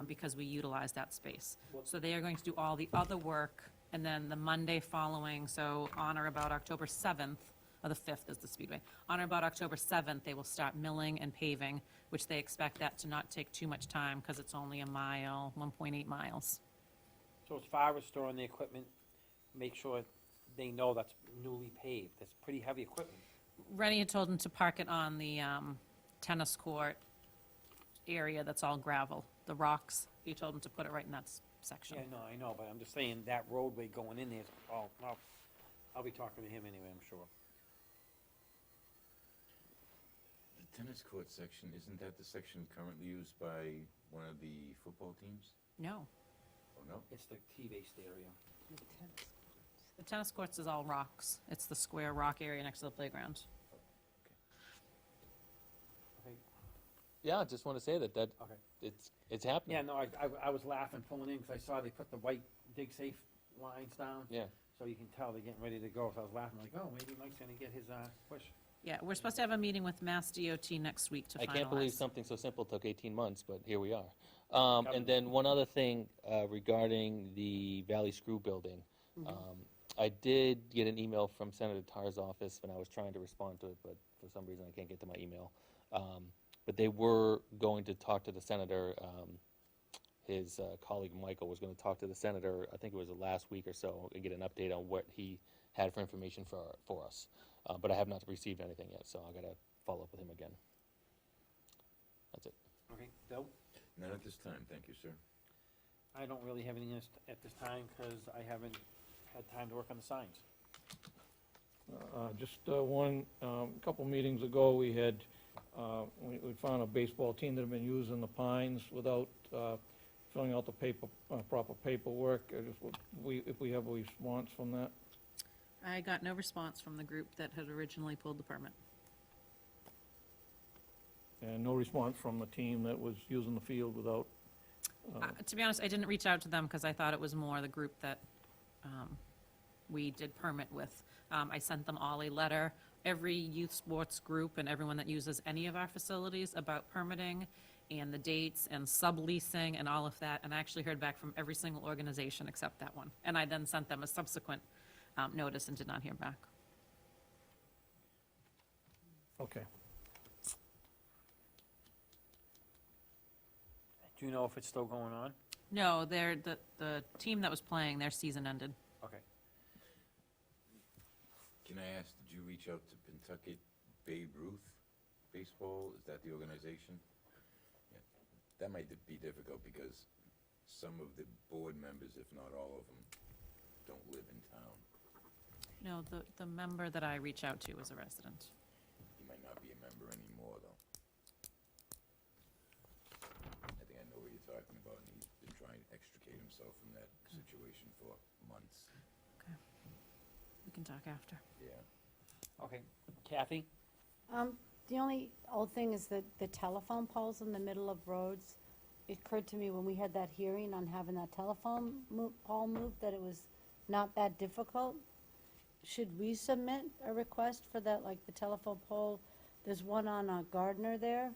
because we utilize that space. So they are going to do all the other work, and then the Monday following, so on or about October 7th, or the 5th is the Speedway, on or about October 7th, they will start milling and paving, which they expect that to not take too much time because it's only a mile, 1.8 miles. So as far as storing the equipment, make sure they know that's newly paved. That's pretty heavy equipment. Rennie had told him to park it on the tennis court area that's all gravel, the rocks. He told him to put it right in that section. Yeah, no, I know, but I'm just saying that roadway going in there, is all, well, I'll be talking to him anyway, I'm sure. The tennis court section, isn't that the section currently used by one of the football teams? No, Oh, no? It's the T-based area. the tennis courts is all rocks. It's the square rock area next to the playground. Okay, Yeah, I just want to say that okay. it's happening. Yeah, no, I was laughing pulling in because I saw they put the white dig safe lines down. Yeah. So you can tell they're getting ready to go. So I was laughing like, oh, maybe Mike's gonna get his, push. Yeah, we're supposed to have a meeting with Mass DOT next week to finalize. I can't believe something so simple took 18 months, but here we are. And then one other thing regarding the Valley Screw building. I did get an email from Senator Tarr's office when I was trying to respond to it, but for some reason I can't get to my email. But they were going to talk to the senator. His colleague Michael was going to talk to the senator, I think it was the last week or so, and get an update on what he had for information for us. But I have not received anything yet, so I got to follow up with him again. That's it. Okay, Bill? Not at this time, thank you, sir. I don't really have anything at this time because I haven't had time to work on the signs. Just one, couple meetings ago, we had, we found a baseball team that had been using the pines without filling out the proper paperwork. If we have a response from that. I got no response from the group that had originally pulled the permit. And no response from the team that was using the field without, To be honest, I didn't reach out to them because I thought it was more the group that we did permit with. I sent them all a letter, every youth sports group and everyone that uses any of our facilities about permitting and the dates and subleasing and all of that. And I actually heard back from every single organization except that one. And I then sent them a subsequent notice and did not hear back. okay. Do you know if it's still going on? No, the team that was playing, their season ended. Okay. Can I ask, did you reach out to Pentucket Babe Ruth Baseball? Is that the organization? Yeah. That might be difficult because some of the board members, if not all of them, don't live in town. No, the member that I reach out to is a resident. He might not be a member anymore, though. I think I know what you're talking about, and he's been trying to extricate himself from that situation for months. Okay. We can talk after. Yeah. Okay, Kathy? The only old thing is that the telephone poles in the middle of roads, it occurred to me when we had that hearing on having that telephone pole moved, that it was not that difficult. Should we submit a request for that, like the telephone pole? There's one on Gardner there,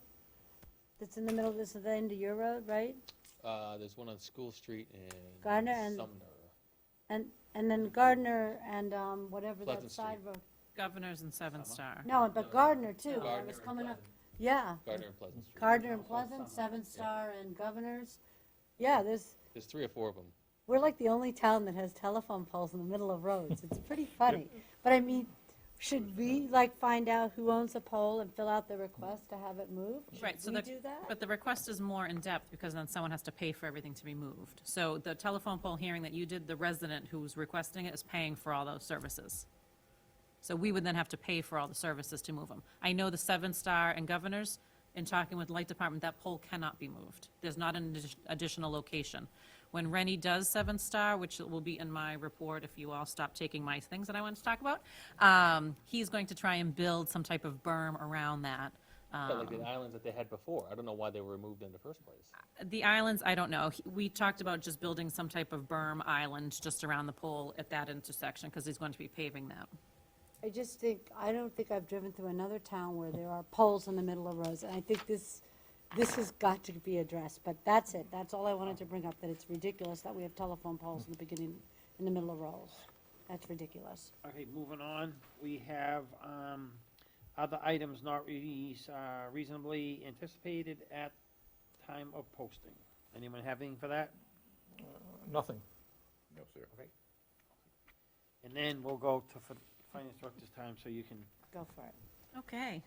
that's in the middle, this is the end of your road, right? There's one on School Street and Gardner and- Sumner. And then Gardner and, whatever that Pleasant side Street. road. Governors and Seven Star. No, but Gardner too, I Gardner was and coming up, Pleasant. yeah. Gardner and Pleasant Street. Gardner and Pleasant, Seven Star and Governors. Yeah, There's 3 or 4 of them. we're like the only town that has telephone poles in the middle of roads. It's pretty funny. But I mean, should we like find out who owns a pole and fill out the request to have it moved? Right, so Should we the, do that? but the request is more in-depth, because then someone has to pay for everything to be moved. So the telephone pole hearing that you did, the resident who's requesting it is paying for all those services. So we would then have to pay for all the services to move them. I know the Seven Star and Governors, in talking with the Light Department, that pole cannot be moved. There's not an additional location. When Rennie does Seven Star, which will be in my report if you all stop taking my things that I want to talk about, he's going to try and build some type of berm around that. Yeah, like the islands that they had before. I don't know why they were removed in the first place. The islands, I don't know. We talked about just building some type of berm island just around the pole at that intersection, because he's going to be paving that. I don't think I've driven through another town where there are poles in the middle of roads. And I think this has got to be addressed, but that's it. That's all I wanted to bring up, that it's ridiculous that we have telephone poles in the beginning, in the middle of roads. That's ridiculous. Okay, moving on, we have, other items not reasonably anticipated at time of posting. Anyone have anything for that? Nothing. No, sir. And then we'll go to finance director's time, so you can, Go for it. Okay.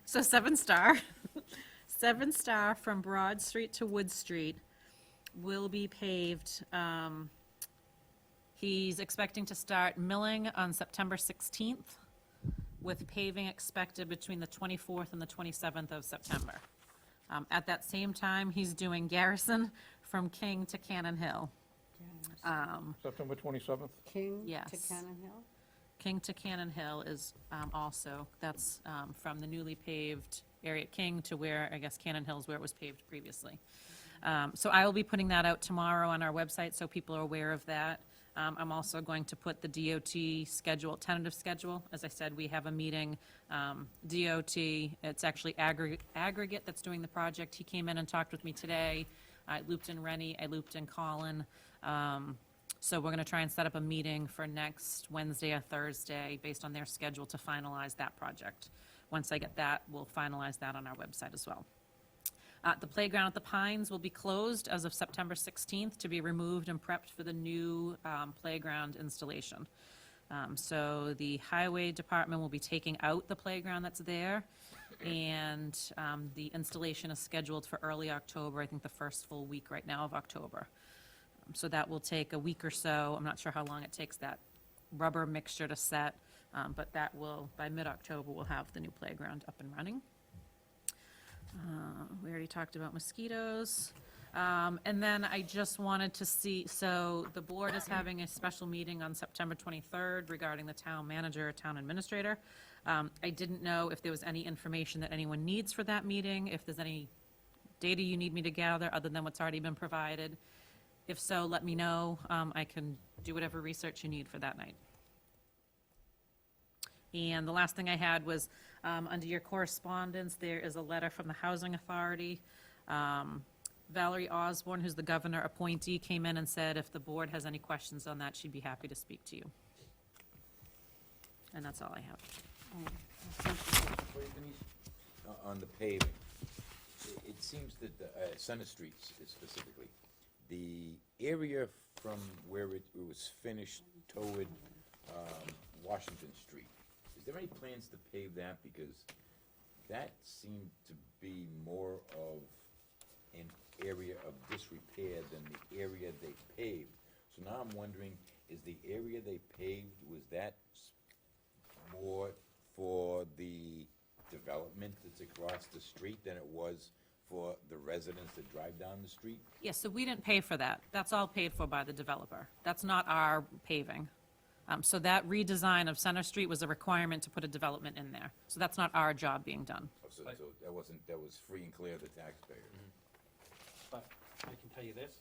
So Seven Star, Seven Star from Broad Street to Wood Street will be paved. He's expecting to start milling on September 16th, with paving expected between the 24th and the 27th of September. At that same time, he's doing Garrison from King to Cannon Hill. September 27th? King to Yes. Cannon Hill? King to Cannon Hill is also, that's from the newly paved area at King to where, I guess, Cannon Hill is where it was paved previously. So I will be putting that out tomorrow on our website, so people are aware of that. I'm also going to put the DOT schedule, tentative schedule. As I said, we have a meeting. DOT, it's actually Aggregate that's doing the project. He came in and talked with me today. I looped in Rennie, I looped in Colin. So we're gonna try and set up a meeting for next Wednesday or Thursday based on their schedule to finalize that project. Once I get that, we'll finalize that on our website as well. The playground at the Pines will be closed as of September 16th to be removed and prepped for the new playground installation. So the highway department will be taking out the playground that's there, and the installation is scheduled for early October, I think the first full week right now of October. So that will take a week or so. I'm not sure how long it takes that rubber mixture to set, but that will, by mid-October, we'll have the new playground up and running. We already talked about mosquitoes. And then I just wanted to see, so the board is having a special meeting on September 23rd regarding the town manager, town administrator. I didn't know if there was any information that anyone needs for that meeting, if there's any data you need me to gather other than what's already been provided. If so, let me know. I can do whatever research you need for that night. And the last thing I had was, under your correspondence, there is a letter from the Housing Authority. Valerie Osborne, who's the governor appointee, came in and said if the board has any questions on that, she'd be happy to speak to you. And that's all I have. On the paving, it seems that Center Street specifically, the area from where it was finished toward Washington Street, is there any plans to pave that? Because that seemed to be more of an area of disrepair than the area they paved. So now I'm wondering, is the area they paved, was that more for the development that's across the street than it was for the residents that drive down the street? Yes, so we didn't pay for that. That's all paid for by the developer. That's not our paving. So that redesign of Center Street was a requirement to put a development in there. So that's not our job being done. So that was free and clear of the taxpayer. But I can tell you this,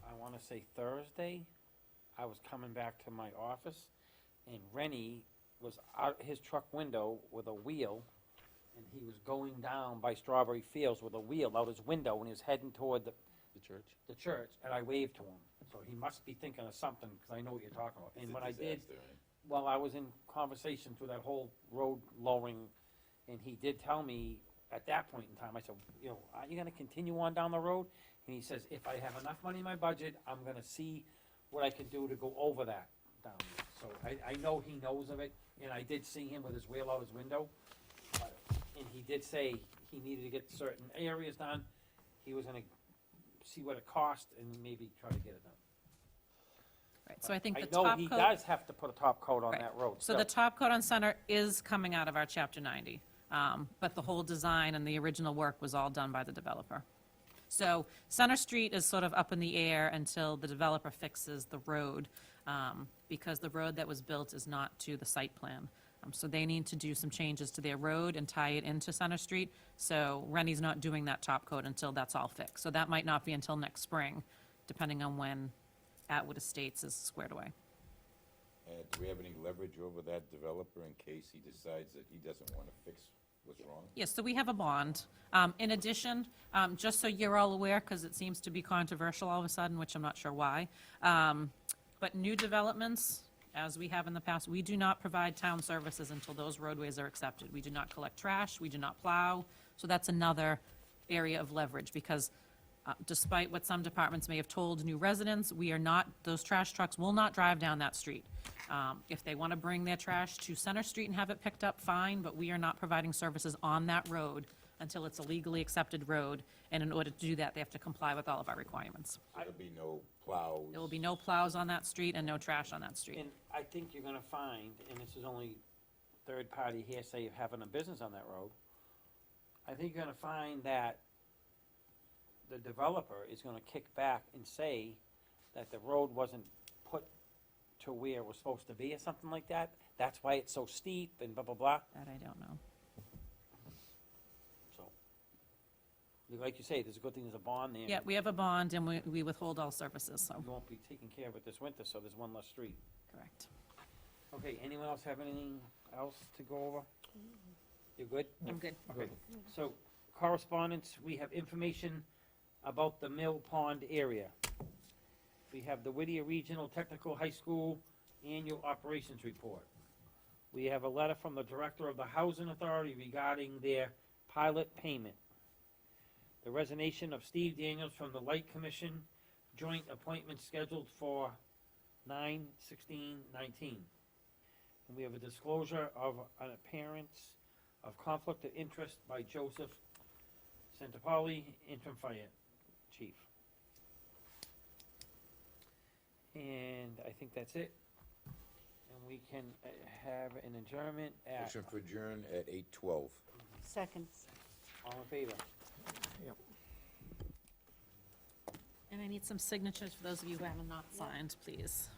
I wanna say Thursday, I was coming back to my office, and Rennie was out his truck window with a wheel, and he was going down by Strawberry Fields with a wheel out his window, and he was heading toward The church? the church, and I waved to him. So he must be thinking of something, because I know what you're talking about. And when I did, well, I was in conversation through that whole road lowering, and he did tell me at that point in time, I said, you know, are you gonna continue on down the road? And he says, if I have enough money in my budget, I'm gonna see what I can do to go over that down there. So I know he knows of it, and I did see him with his wheel out his window. And he did say he needed to get certain areas done. He was gonna see what it cost and maybe try to get it done. Right, so I think the I know top he coat. does have to put a top coat on Right. that road. So the top coat on Center is coming out of our Chapter 90, but the whole design and the original work was all done by the developer. So Center Street is sort of up in the air until the developer fixes the road, because the road that was built is not to the site plan. So they need to do some changes to their road and tie it into Center Street. So Rennie's not doing that top coat until that's all fixed. So that might not be until next spring, depending on when Atwood Estates is squared away. Do we have any leverage over that developer in case he decides that he doesn't want to fix what's wrong? Yes, so we have a bond. In addition, just so you're all aware, because it seems to be controversial all of a sudden, which I'm not sure why, but new developments, as we have in the past, we do not provide town services until those roadways are accepted. We do not collect trash, we do not plow, so that's another area of leverage, because despite what some departments may have told new residents, we are not, those trash trucks will not drive down that street. If they want to bring their trash to Center Street and have it picked up, fine, but we are not providing services on that road until it's a legally accepted road, and in order to do that, they have to comply with all of our requirements. So there'll be no plows? There will be no plows on that street and no trash on that street. And I think you're gonna find, and this is only third-party hearsay of having a business on that road, I think you're gonna find that the developer is gonna kick back and say that the road wasn't put to where it was supposed to be or something like that. That's why it's so steep and blah, blah, blah. That I don't know. So, like you say, there's a good thing there's a bond there. Yeah, we have a bond and we withhold all services, so, You won't be taking care of it this winter, so there's one less street. correct. Okay, anyone else have anything else to go over? You good? I'm good. Okay, so correspondence, we have information about the Mill Pond area. We have the Whittier Regional Technical High School Annual Operations Report. We have a letter from the Director of the Housing Authority regarding their pilot payment. The resignation of Steve Daniels from the Light Commission, joint appointment scheduled for 9/16/19. And we have a disclosure of an appearance of conflict of interest by Joseph Santapoli, interim fire chief. And I think that's it. And we can have an adjournment at, Motion for adjourn at 8:12. Second. all in favor? And I need some signatures for those of you who have not signed, please.